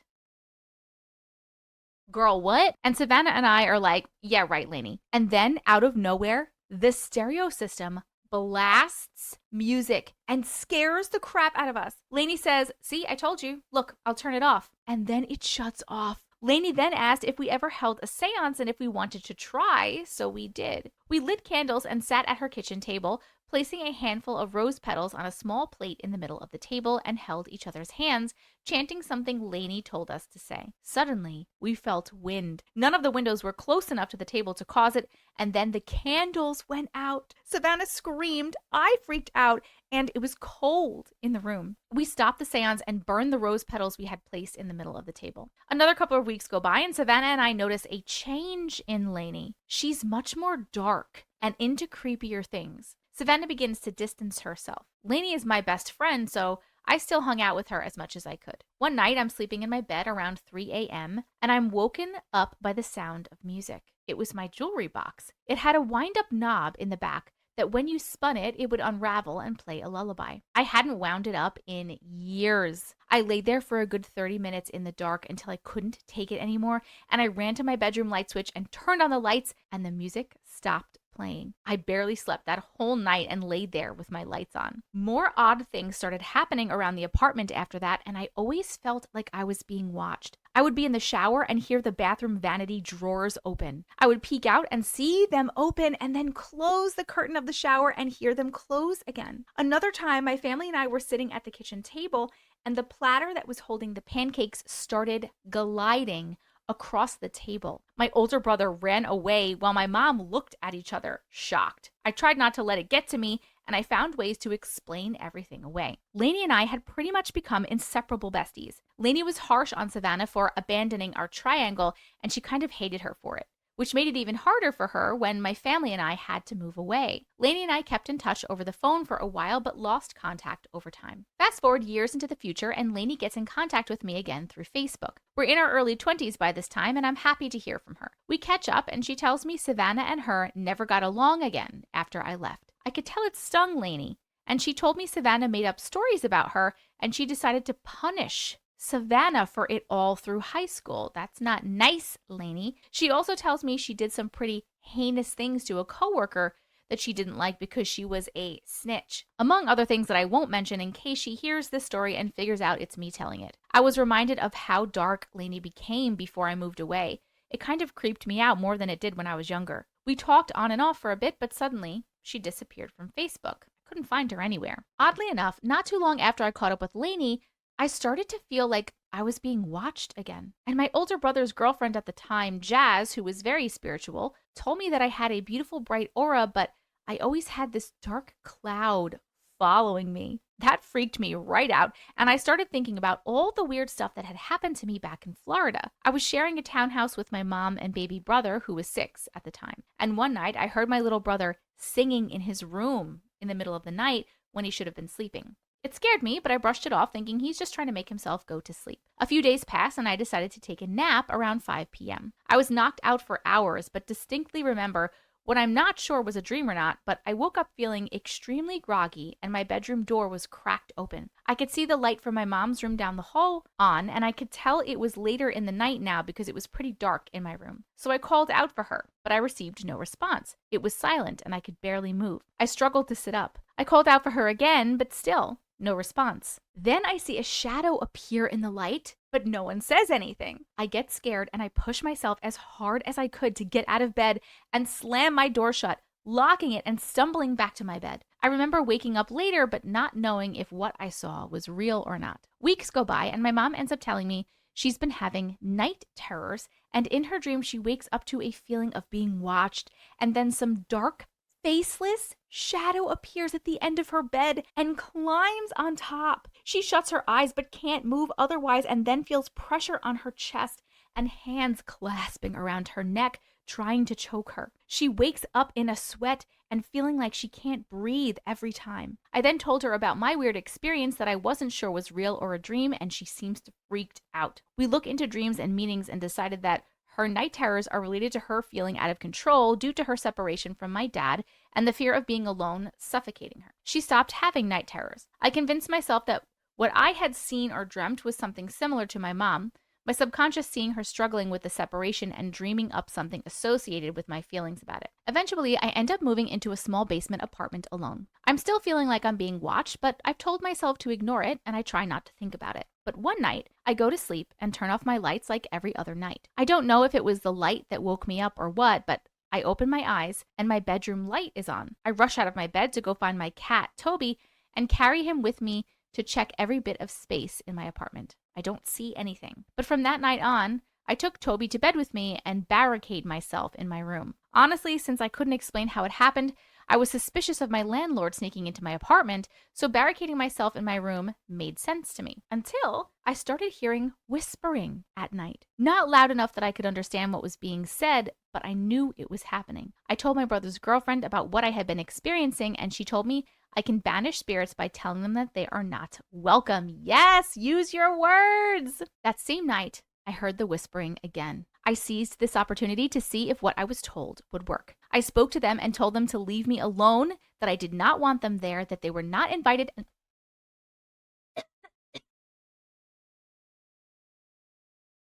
[SPEAKER 1] Girl, what? And Savannah and I are like, yeah, right, Lainey. And then out of nowhere, the stereo system blasts music and scares the crap out of us. Lainey says, see, I told you. Look, I'll turn it off. And then it shuts off. Lainey then asked if we ever held a seance and if we wanted to try, so we did. We lit candles and sat at her kitchen table, placing a handful of rose petals on a small plate in the middle of the table, and held each other's hands, chanting something Lainey told us to say. Suddenly, we felt wind. None of the windows were close enough to the table to cause it, and then the candles went out. Savannah screamed, I freaked out, and it was cold in the room. We stopped the seance and burned the rose petals we had placed in the middle of the table. Another couple of weeks go by, and Savannah and I notice a change in Lainey. She's much more dark and into creepier things. Savannah begins to distance herself. Lainey is my best friend, so I still hung out with her as much as I could. One night, I'm sleeping in my bed around 3 a.m., and I'm woken up by the sound of music. It was my jewelry box. It had a wind-up knob in the back that when you spun it, it would unravel and play a lullaby. I hadn't wound it up in years. I laid there for a good 30 minutes in the dark until I couldn't take it anymore, and I ran to my bedroom light switch and turned on the lights, and the music stopped playing. I barely slept that whole night and laid there with my lights on. More odd things started happening around the apartment after that, and I always felt like I was being watched. I would be in the shower and hear the bathroom vanity drawers open. I would peek out and see them open and then close the curtain of the shower and hear them close again. Another time, my family and I were sitting at the kitchen table, and the platter that was holding the pancakes started gliding across the table. My older brother ran away while my mom looked at each other, shocked. I tried not to let it get to me, and I found ways to explain everything away. Lainey and I had pretty much become inseparable besties. Lainey was harsh on Savannah for abandoning our triangle, and she kind of hated her for it, which made it even harder for her when my family and I had to move away. Lainey and I kept in touch over the phone for a while, but lost contact over time. Fast forward years into the future, and Lainey gets in contact with me again through Facebook. We're in our early 20s by this time, and I'm happy to hear from her. We catch up, and she tells me Savannah and her never got along again after I left. I could tell it stung Lainey, and she told me Savannah made up stories about her, and she decided to punish Savannah for it all through high school. That's not nice, Lainey. She also tells me she did some pretty heinous things to a coworker that she didn't like because she was a snitch. Among other things that I won't mention in case she hears this story and figures out it's me telling it. I was reminded of how dark Lainey became before I moved away. It kind of creeped me out more than it did when I was younger. We talked on and off for a bit, but suddenly she disappeared from Facebook. I couldn't find her anywhere. Oddly enough, not too long after I caught up with Lainey, I started to feel like I was being watched again. And my older brother's girlfriend at the time, Jess, who was very spiritual, told me that I had a beautiful, bright aura, but I always had this dark cloud following me. That freaked me right out, and I started thinking about all the weird stuff that had happened to me back in Florida. I was sharing a townhouse with my mom and baby brother, who was 6 at the time. And one night, I heard my little brother singing in his room in the middle of the night when he should have been sleeping. It scared me, but I brushed it off, thinking he's just trying to make himself go to sleep. A few days passed, and I decided to take a nap around 5 p.m. I was knocked out for hours, but distinctly remember what I'm not sure was a dream or not, but I woke up feeling extremely groggy, and my bedroom door was cracked open. I could see the light from my mom's room down the hall on, and I could tell it was later in the night now because it was pretty dark in my room. So I called out for her, but I received no response. It was silent, and I could barely move. I struggled to sit up. I called out for her again, but still no response. Then I see a shadow appear in the light, but no one says anything. I get scared and I push myself as hard as I could to get out of bed and slam my door shut, locking it and stumbling back to my bed. I remember waking up later but not knowing if what I saw was real or not. Weeks go by and my mom ends up telling me she's been having night terrors, and in her dream she wakes up to a feeling of being watched, and then some dark, faceless shadow appears at the end of her bed and climbs on top. She shuts her eyes but can't move otherwise, and then feels pressure on her chest and hands clasping around her neck, trying to choke her. She wakes up in a sweat and feeling like she can't breathe every time. I then told her about my weird experience that I wasn't sure was real or a dream, and she seems to freaked out. We look into dreams and meanings and decided that her night terrors are related to her feeling out of control due to her separation from my dad and the fear of being alone suffocating her. She stopped having night terrors. I convinced myself that what I had seen or dreamt was something similar to my mom, my subconscious seeing her struggling with the separation and dreaming up something associated with my feelings about it. Eventually, I end up moving into a small basement apartment alone. I'm still feeling like I'm being watched, but I've told myself to ignore it, and I try not to think about it. But one night, I go to sleep and turn off my lights like every other night. I don't know if it was the light that woke me up or what, but I open my eyes and my bedroom light is on. I rush out of my bed to go find my cat, Toby, and carry him with me to check every bit of space in my apartment. I don't see anything. But from that night on, I took Toby to bed with me and barricaded myself in my room. Honestly, since I couldn't explain how it happened, I was suspicious of my landlord sneaking into my apartment, so barricading myself in my room made sense to me. Until I started hearing whispering at night. Not loud enough that I could understand what was being said, but I knew it was happening. I told my brother's girlfriend about what I had been experiencing, and she told me I can banish spirits by telling them that they are not welcome. Yes, use your words. That same night, I heard the whispering again. I seized this opportunity to see if what I was told would work. I spoke to them and told them to leave me alone, that I did not want them there, that they were not invited.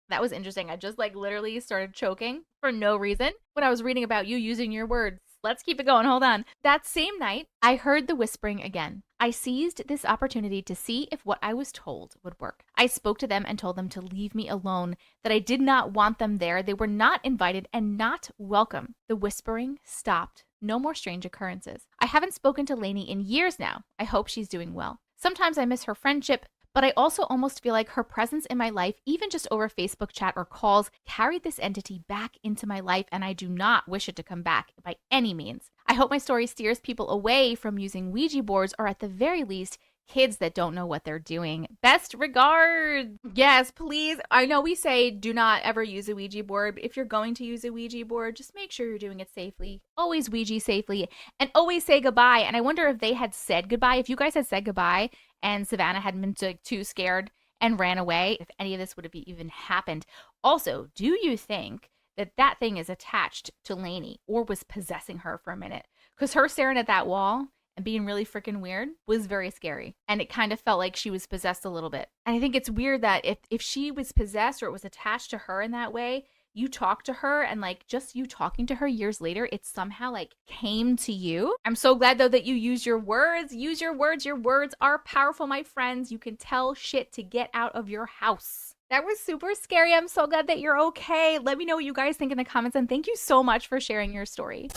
[SPEAKER 1] That was interesting. I just literally started choking for no reason when I was reading about you using your words. Let's keep it going. Hold on. That same night, I heard the whispering again. I seized this opportunity to see if what I was told would work. I spoke to them and told them to leave me alone, that I did not want them there. They were not invited and not welcome. The whispering stopped. No more strange occurrences. I haven't spoken to Lainey in years now. I hope she's doing well. Sometimes I miss her friendship, but I also almost feel like her presence in my life, even just over Facebook chat or calls, carried this entity back into my life, and I do not wish it to come back by any means. I hope my story steers people away from using Ouija boards, or at the very least, kids that don't know what they're doing. Best regards. Yes, please. I know we say do not ever use a Ouija board, but if you're going to use a Ouija board, just make sure you're doing it safely. Always Ouija safely, and always say goodbye. And I wonder if they had said goodbye, if you guys had said goodbye and Savannah had been too scared and ran away, if any of this would have even happened. Also, do you think that thing is attached to Lainey or was possessing her for a minute? Because her staring at that wall and being really freaking weird was very scary. And it kind of felt like she was possessed a little bit. And I think it's weird that if she was possessed or it was attached to her in that way, you talk to her and just you talking to her years later, it somehow came to you. I'm so glad though that you use your words. Use your words. Your words are powerful, my friends. You can tell shit to get out of your house. That was super scary. I'm so glad that you're okay. Let me know what you guys think in the comments, and thank you so much for sharing your story.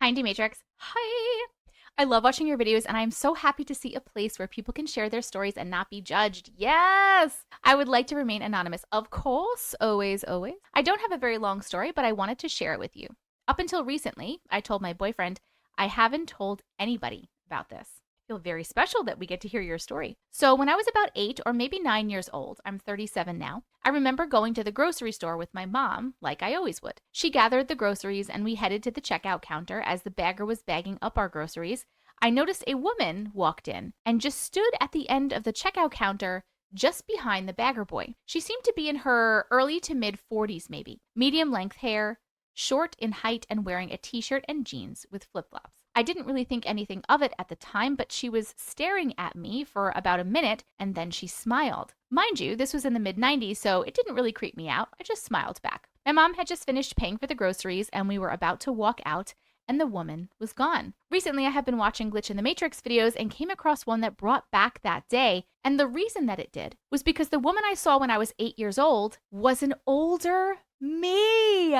[SPEAKER 1] Hi, Auntie Matrix. Hi. I love watching your videos, and I'm so happy to see a place where people can share their stories and not be judged. Yes! I would like to remain anonymous. Of course. Always, always. I don't have a very long story, but I wanted to share it with you. Up until recently, I told my boyfriend I haven't told anybody about this. I feel very special that we get to hear your story. So when I was about 8 or maybe 9 years old, I'm 37 now, I remember going to the grocery store with my mom, like I always would. She gathered the groceries and we headed to the checkout counter. As the bagger was bagging up our groceries, I noticed a woman walked in and just stood at the end of the checkout counter just behind the bagger boy. She seemed to be in her early to mid 40s maybe, medium length hair, short in height, and wearing a t-shirt and jeans with flip-flops. I didn't really think anything of it at the time, but she was staring at me for about a minute, and then she smiled. Mind you, this was in the mid-90s, so it didn't really creep me out. I just smiled back. My mom had just finished paying for the groceries, and we were about to walk out, and the woman was gone. Recently, I have been watching Glitch in the Matrix videos and came across one that brought back that day, and the reason that it did was because the woman I saw when I was 8 years old was an older me.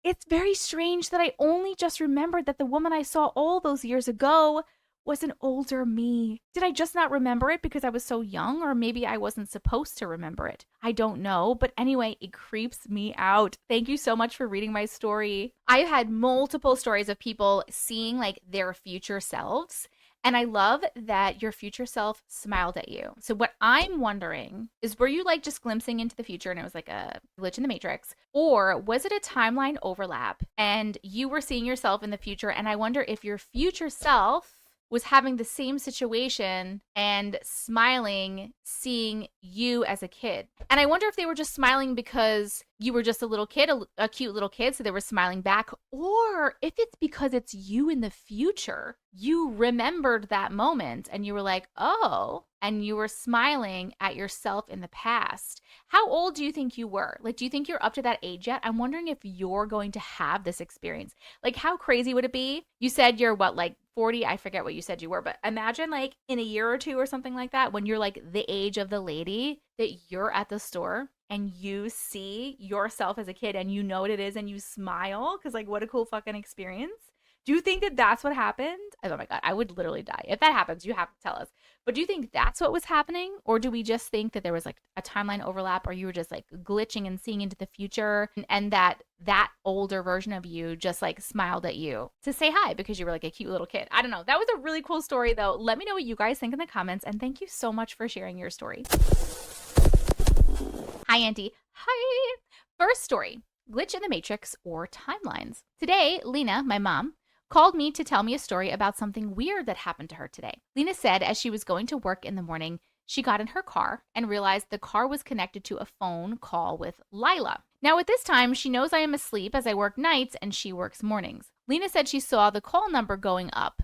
[SPEAKER 1] It's very strange that I only just remembered that the woman I saw all those years ago was an older me. Did I just not remember it because I was so young, or maybe I wasn't supposed to remember it? I don't know, but anyway, it creeps me out. Thank you so much for reading my story. I've had multiple stories of people seeing their future selves, and I love that your future self smiled at you. So what I'm wondering is, were you just glimpsing into the future and it was like a glitch in the Matrix? Or was it a timeline overlap and you were seeing yourself in the future? And I wonder if your future self was having the same situation and smiling, seeing you as a kid. And I wonder if they were just smiling because you were just a little kid, a cute little kid, so they were smiling back. Or if it's because it's you in the future, you remembered that moment and you were like, oh, and you were smiling at yourself in the past. How old do you think you were? Do you think you're up to that age yet? I'm wondering if you're going to have this experience. How crazy would it be? You said you're what, 40? I forget what you said you were, but imagine in a year or two or something like that, when you're the age of the lady, that you're at the store
[SPEAKER 2] and you see yourself as a kid and you know what it is and you smile because, like, what a cool fucking experience. Do you think that that's what happened? Oh my God, I would literally die. If that happens, you have to tell us. But do you think that's what was happening? Or do we just think that there was like a timeline overlap, or you were just like glitching and seeing into the future, and that older version of you just like smiled at you to say hi because you were like a cute little kid? I don't know. That was a really cool story though. Let me know what you guys think in the comments, and thank you so much for sharing your story. Hi, Auntie. Hi. First story, glitch in the matrix or timelines. Today, Lena, my mom, called me to tell me a story about something weird that happened to her today. Lena said as she was going to work in the morning, she got in her car and realized the car was connected to a phone call with Lila. Now at this time, she knows I am asleep as I work nights and she works mornings. Lena said she saw the call number going up,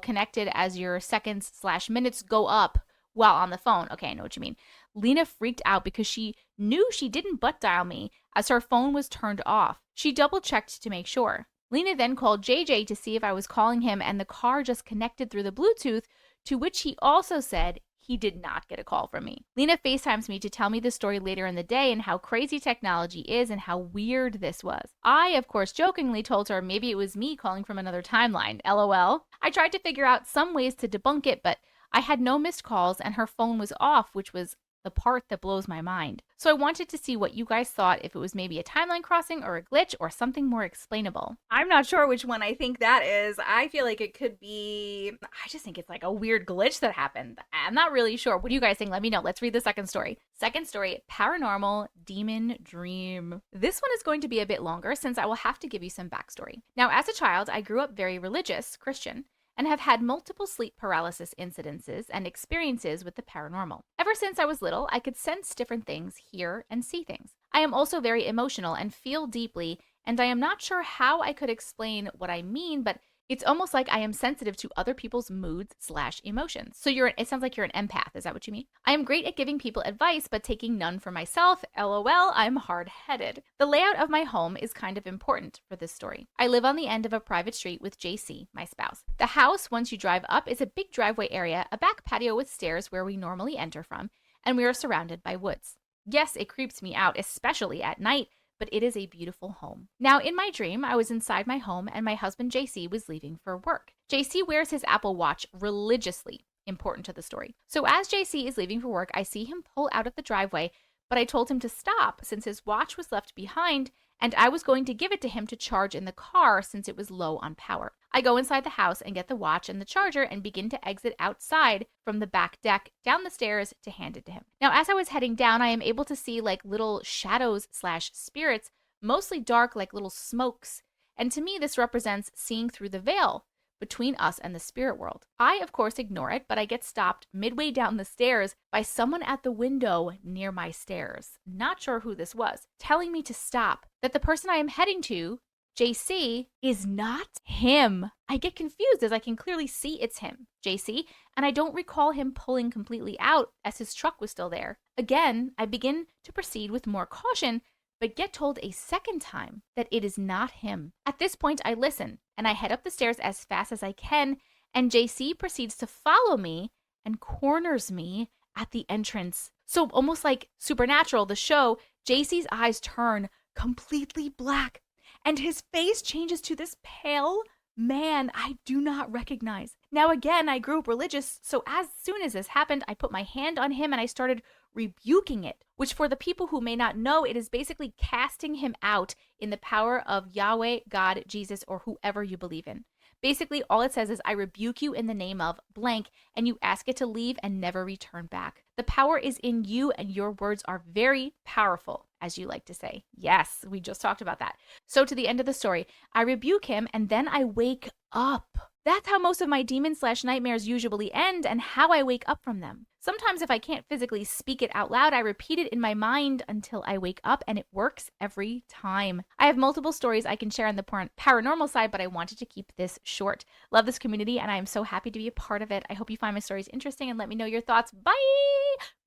[SPEAKER 2] connected as your seconds/minutes go up while on the phone. Okay, I know what you mean. Lena freaked out because she knew she didn't butt dial me as her phone was turned off. She double checked to make sure. Lena then called JJ to see if I was calling him, and the car just connected through the Bluetooth, to which he also said he did not get a call from me. Lena FaceTimes me to tell me the story later in the day and how crazy technology is and how weird this was. I, of course, jokingly told her maybe it was me calling from another timeline. LOL. I tried to figure out some ways to debunk it, but I had no missed calls and her phone was off, which was the part that blows my mind. So I wanted to see what you guys thought, if it was maybe a timeline crossing or a glitch or something more explainable. I'm not sure which one I think that is. I feel like it could be, I just think it's like a weird glitch that happened. I'm not really sure. What do you guys think? Let me know. Let's read the second story. Second story, paranormal demon dream. This one is going to be a bit longer since I will have to give you some backstory. Now, as a child, I grew up very religious, Christian, and have had multiple sleep paralysis incidences and experiences with the paranormal. Ever since I was little, I could sense different things, hear, and see things. I am also very emotional and feel deeply, and I am not sure how I could explain what I mean, but it's almost like I am sensitive to other people's moods/emotions. So it sounds like you're an empath. Is that what you mean? I am great at giving people advice, but taking none for myself. LOL, I'm hard-headed. The layout of my home is kind of important for this story. I live on the end of a private street with JC, my spouse. The house, once you drive up, is a big driveway area, a back patio with stairs where we normally enter from, and we are surrounded by woods. Yes, it creeps me out, especially at night, but it is a beautiful home. Now, in my dream, I was inside my home and my husband JC was leaving for work. JC wears his Apple Watch religiously, important to the story. So as JC is leaving for work, I see him pull out of the driveway, but I told him to stop since his watch was left behind and I was going to give it to him to charge in the car since it was low on power. I go inside the house and get the watch and the charger and begin to exit outside from the back deck down the stairs to hand it to him. Now, as I was heading down, I am able to see like little shadows/spirits, mostly dark like little smokes. And to me, this represents seeing through the veil between us and the spirit world. I, of course, ignore it, but I get stopped midway down the stairs by someone at the window near my stairs. Not sure who this was, telling me to stop, that the person I am heading to, JC, is not him. I get confused as I can clearly see it's him, JC, and I don't recall him pulling completely out as his truck was still there. Again, I begin to proceed with more caution, but get told a second time that it is not him. At this point, I listen, and I head up the stairs as fast as I can, and JC proceeds to follow me and corners me at the entrance. So almost like Supernatural, the show, JC's eyes turn completely black, and his face changes to this pale man I do not recognize. Now again, I grew up religious, so as soon as this happened, I put my hand on him and I started rebuking it, which for the people who may not know, it is basically casting him out in the power of Yahweh, God, Jesus, or whoever you believe in. Basically, all it says is, I rebuke you in the name of blank, and you ask it to leave and never return back. The power is in you, and your words are very powerful, as you like to say. Yes, we just talked about that. So to the end of the story, I rebuke him, and then I wake up. That's how most of my demon/nightmares usually end and how I wake up from them. Sometimes if I can't physically speak it out loud, I repeat it in my mind until I wake up, and it works every time. I have multiple stories I can share on the paranormal side, but I wanted to keep this short. Love this community, and I am so happy to be a part of it. I hope you find my stories interesting and let me know your thoughts. Bye!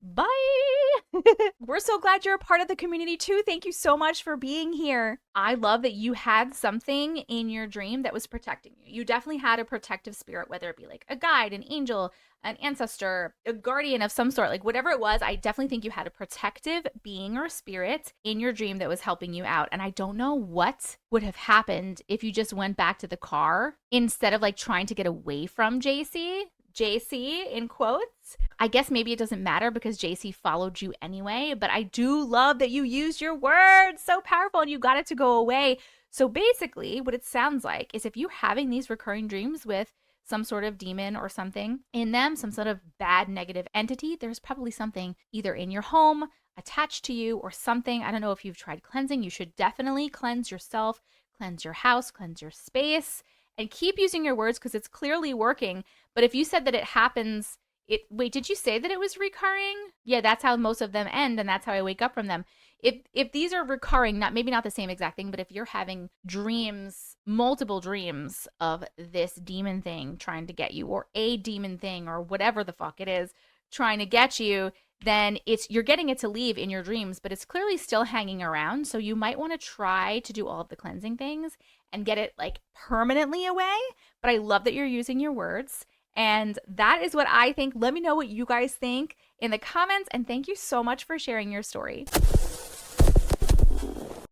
[SPEAKER 2] Bye! We're so glad you're a part of the community too. Thank you so much for being here.
[SPEAKER 1] I love that you had something in your dream that was protecting you. You definitely had a protective spirit, whether it be like a guide, an angel, an ancestor, a guardian of some sort, like whatever it was. I definitely think you had a protective being or spirit in your dream that was helping you out. And I don't know what would have happened if you just went back to the car instead of like trying to get away from JC in quotes. I guess maybe it doesn't matter because JC followed you anyway, but I do love that you used your words. So powerful, and you got it to go away. So basically, what it sounds like is if you're having these recurring dreams with some sort of demon or something in them, some sort of bad negative entity, there's probably something either in your home, attached to you, or something. I don't know if you've tried cleansing. You should definitely cleanse yourself, cleanse your house, cleanse your space, and keep using your words because it's clearly working. But if you said that it happens, wait, did you say that it was recurring? Yeah, that's how most of them end, and that's how I wake up from them. If these are recurring, maybe not the same exact thing, but if you're having dreams, multiple dreams of this demon thing trying to get you, or a demon thing, or whatever the fuck it is trying to get you, then you're getting it to leave in your dreams, but it's clearly still hanging around. So you might want to try to do all of the cleansing things and get it like permanently away. But I love that you're using your words. And that is what I think. Let me know what you guys think in the comments. And thank you so much for sharing your story.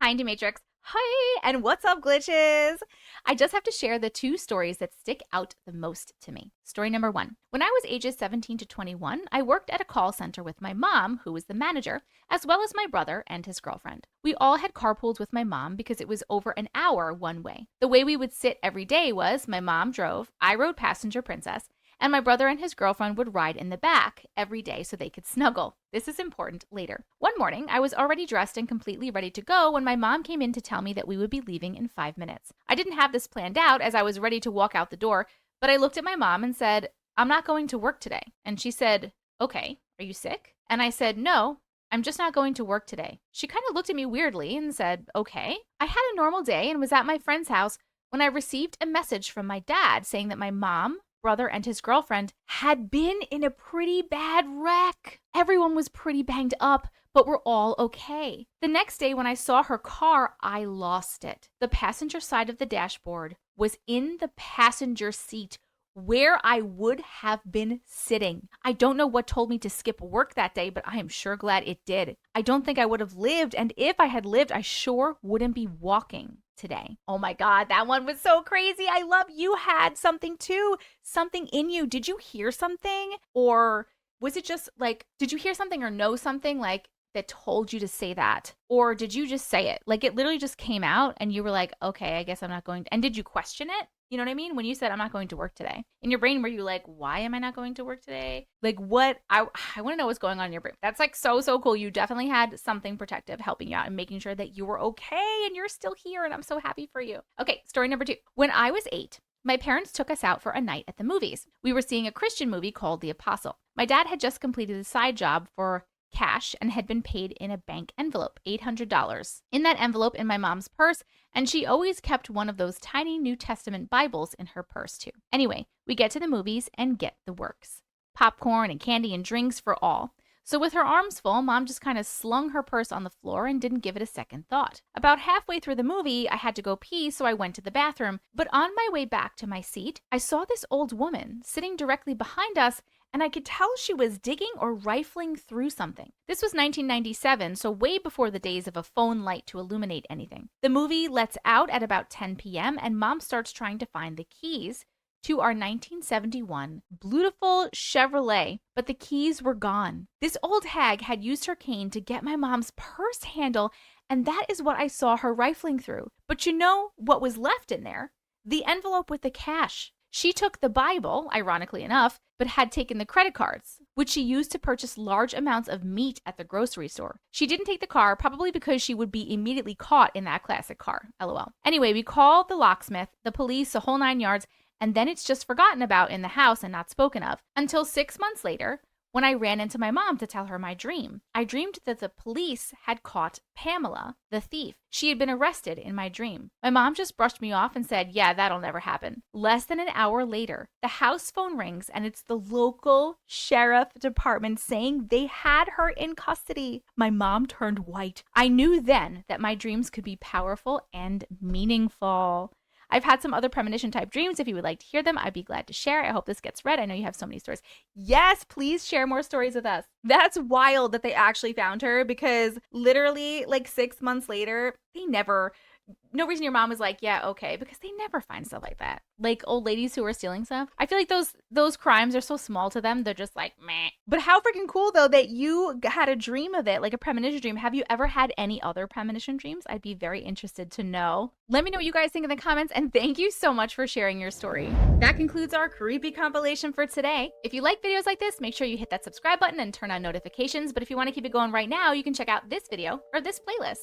[SPEAKER 1] Hi, Auntie Matrix. Hi, and what's up, glitches? I just have to share the two stories that stick out the most to me. Story number 1. When I was ages 17 to 21, I worked at a call center with my mom, who was the manager, as well as my brother and his girlfriend. We all had carpooled with my mom because it was over an hour one way. The way we would sit every day was my mom drove, I rode passenger princess, and my brother and his girlfriend would ride in the back every day so they could snuggle. This is important later. One morning, I was already dressed and completely ready to go when my mom came in to tell me that we would be leaving in 5 minutes. I didn't have this planned out as I was ready to walk out the door, but I looked at my mom and said, "I'm not going to work today." And she said, "Okay, are you sick?" And I said, "No, I'm just not going to work today." She kind of looked at me weirdly and said, "Okay." I had a normal day and was at my friend's house when I received a message from my dad saying that my mom, brother, and his girlfriend had been in a pretty bad wreck. Everyone was pretty banged up, but we're all okay. The next day when I saw her car, I lost it. The passenger side of the dashboard was in the passenger seat where I would have been sitting. I don't know what told me to skip work that day, but I am sure glad it did. I don't think I would have lived, and if I had lived, I sure wouldn't be walking today. Oh my God, that one was so crazy. I love you had something too, something in you. Did you hear something? Or was it just like, did you hear something or know something like that told you to say that? Or did you just say it? Like it literally just came out and you were like, okay, I guess I'm not going to. And did you question it? You know what I mean? When you said, "I'm not going to work today," in your brain, were you like, why am I not going to work today? Like what? I want to know what's going on in your brain. That's like so cool. You definitely had something protective helping you out and making sure that you were okay and you're still here. And I'm so happy for you. Okay, story number 2. When I was 8, my parents took us out for a night at the movies. We were seeing a Christian movie called The Apostle. My dad had just completed a side job for cash and had been paid in a bank envelope, $800. In that envelope in my mom's purse, and she always kept one of those tiny New Testament Bibles in her purse too. Anyway, we get to the movies and get the works. Popcorn and candy and drinks for all. So with her arms full, Mom just kind of slung her purse on the floor and didn't give it a second thought. About halfway through the movie, I had to go pee, so I went to the bathroom. But on my way back to my seat, I saw this old woman sitting directly behind us, and I could tell she was digging or rifling through something. This was 1997, so way before the days of a phone light to illuminate anything. The movie lets out at about 10 p.m., and Mom starts trying to find the keys to our 1971 beautiful Chevrolet, but the keys were gone. This old hag had used her cane to get my mom's purse handle, and that is what I saw her rifling through. But you know what was left in there? The envelope with the cash. She took the Bible, ironically enough, but had taken the credit cards, which she used to purchase large amounts of meat at the grocery store. She didn't take the car, probably because she would be immediately caught in that classic car, LOL. Anyway, we called the locksmith, the police, the whole 9 yards, and then it's just forgotten about in the house and not spoken of. Until 6 months later, when I ran into my mom to tell her my dream. I dreamed that the police had caught Pamela, the thief. She had been arrested in my dream. My mom just brushed me off and said, yeah, that'll never happen. Less than an hour later, the house phone rings and it's the local sheriff department saying they had her in custody. My mom turned white. I knew then that my dreams could be powerful and meaningful. I've had some other premonition type dreams. If you would like to hear them, I'd be glad to share. I hope this gets read. I know you have so many stories. Yes, please share more stories with us.
[SPEAKER 2] That's wild that they actually found her, because literally like 6 months later, they never, no reason your mom was like, yeah, okay, because they never find stuff like that. Like old ladies who are stealing stuff. I feel like those crimes are so small to them. They're just like, meh. But how freaking cool though that you had a dream of it, like a premonition dream. Have you ever had any other premonition dreams? I'd be very interested to know. Let me know what you guys think in the comments, and thank you so much for sharing your story. That concludes our creepy compilation for today. If you like videos like this, make sure you hit that subscribe button and turn on notifications. But if you want to keep it going right now, you can check out this video or this playlist.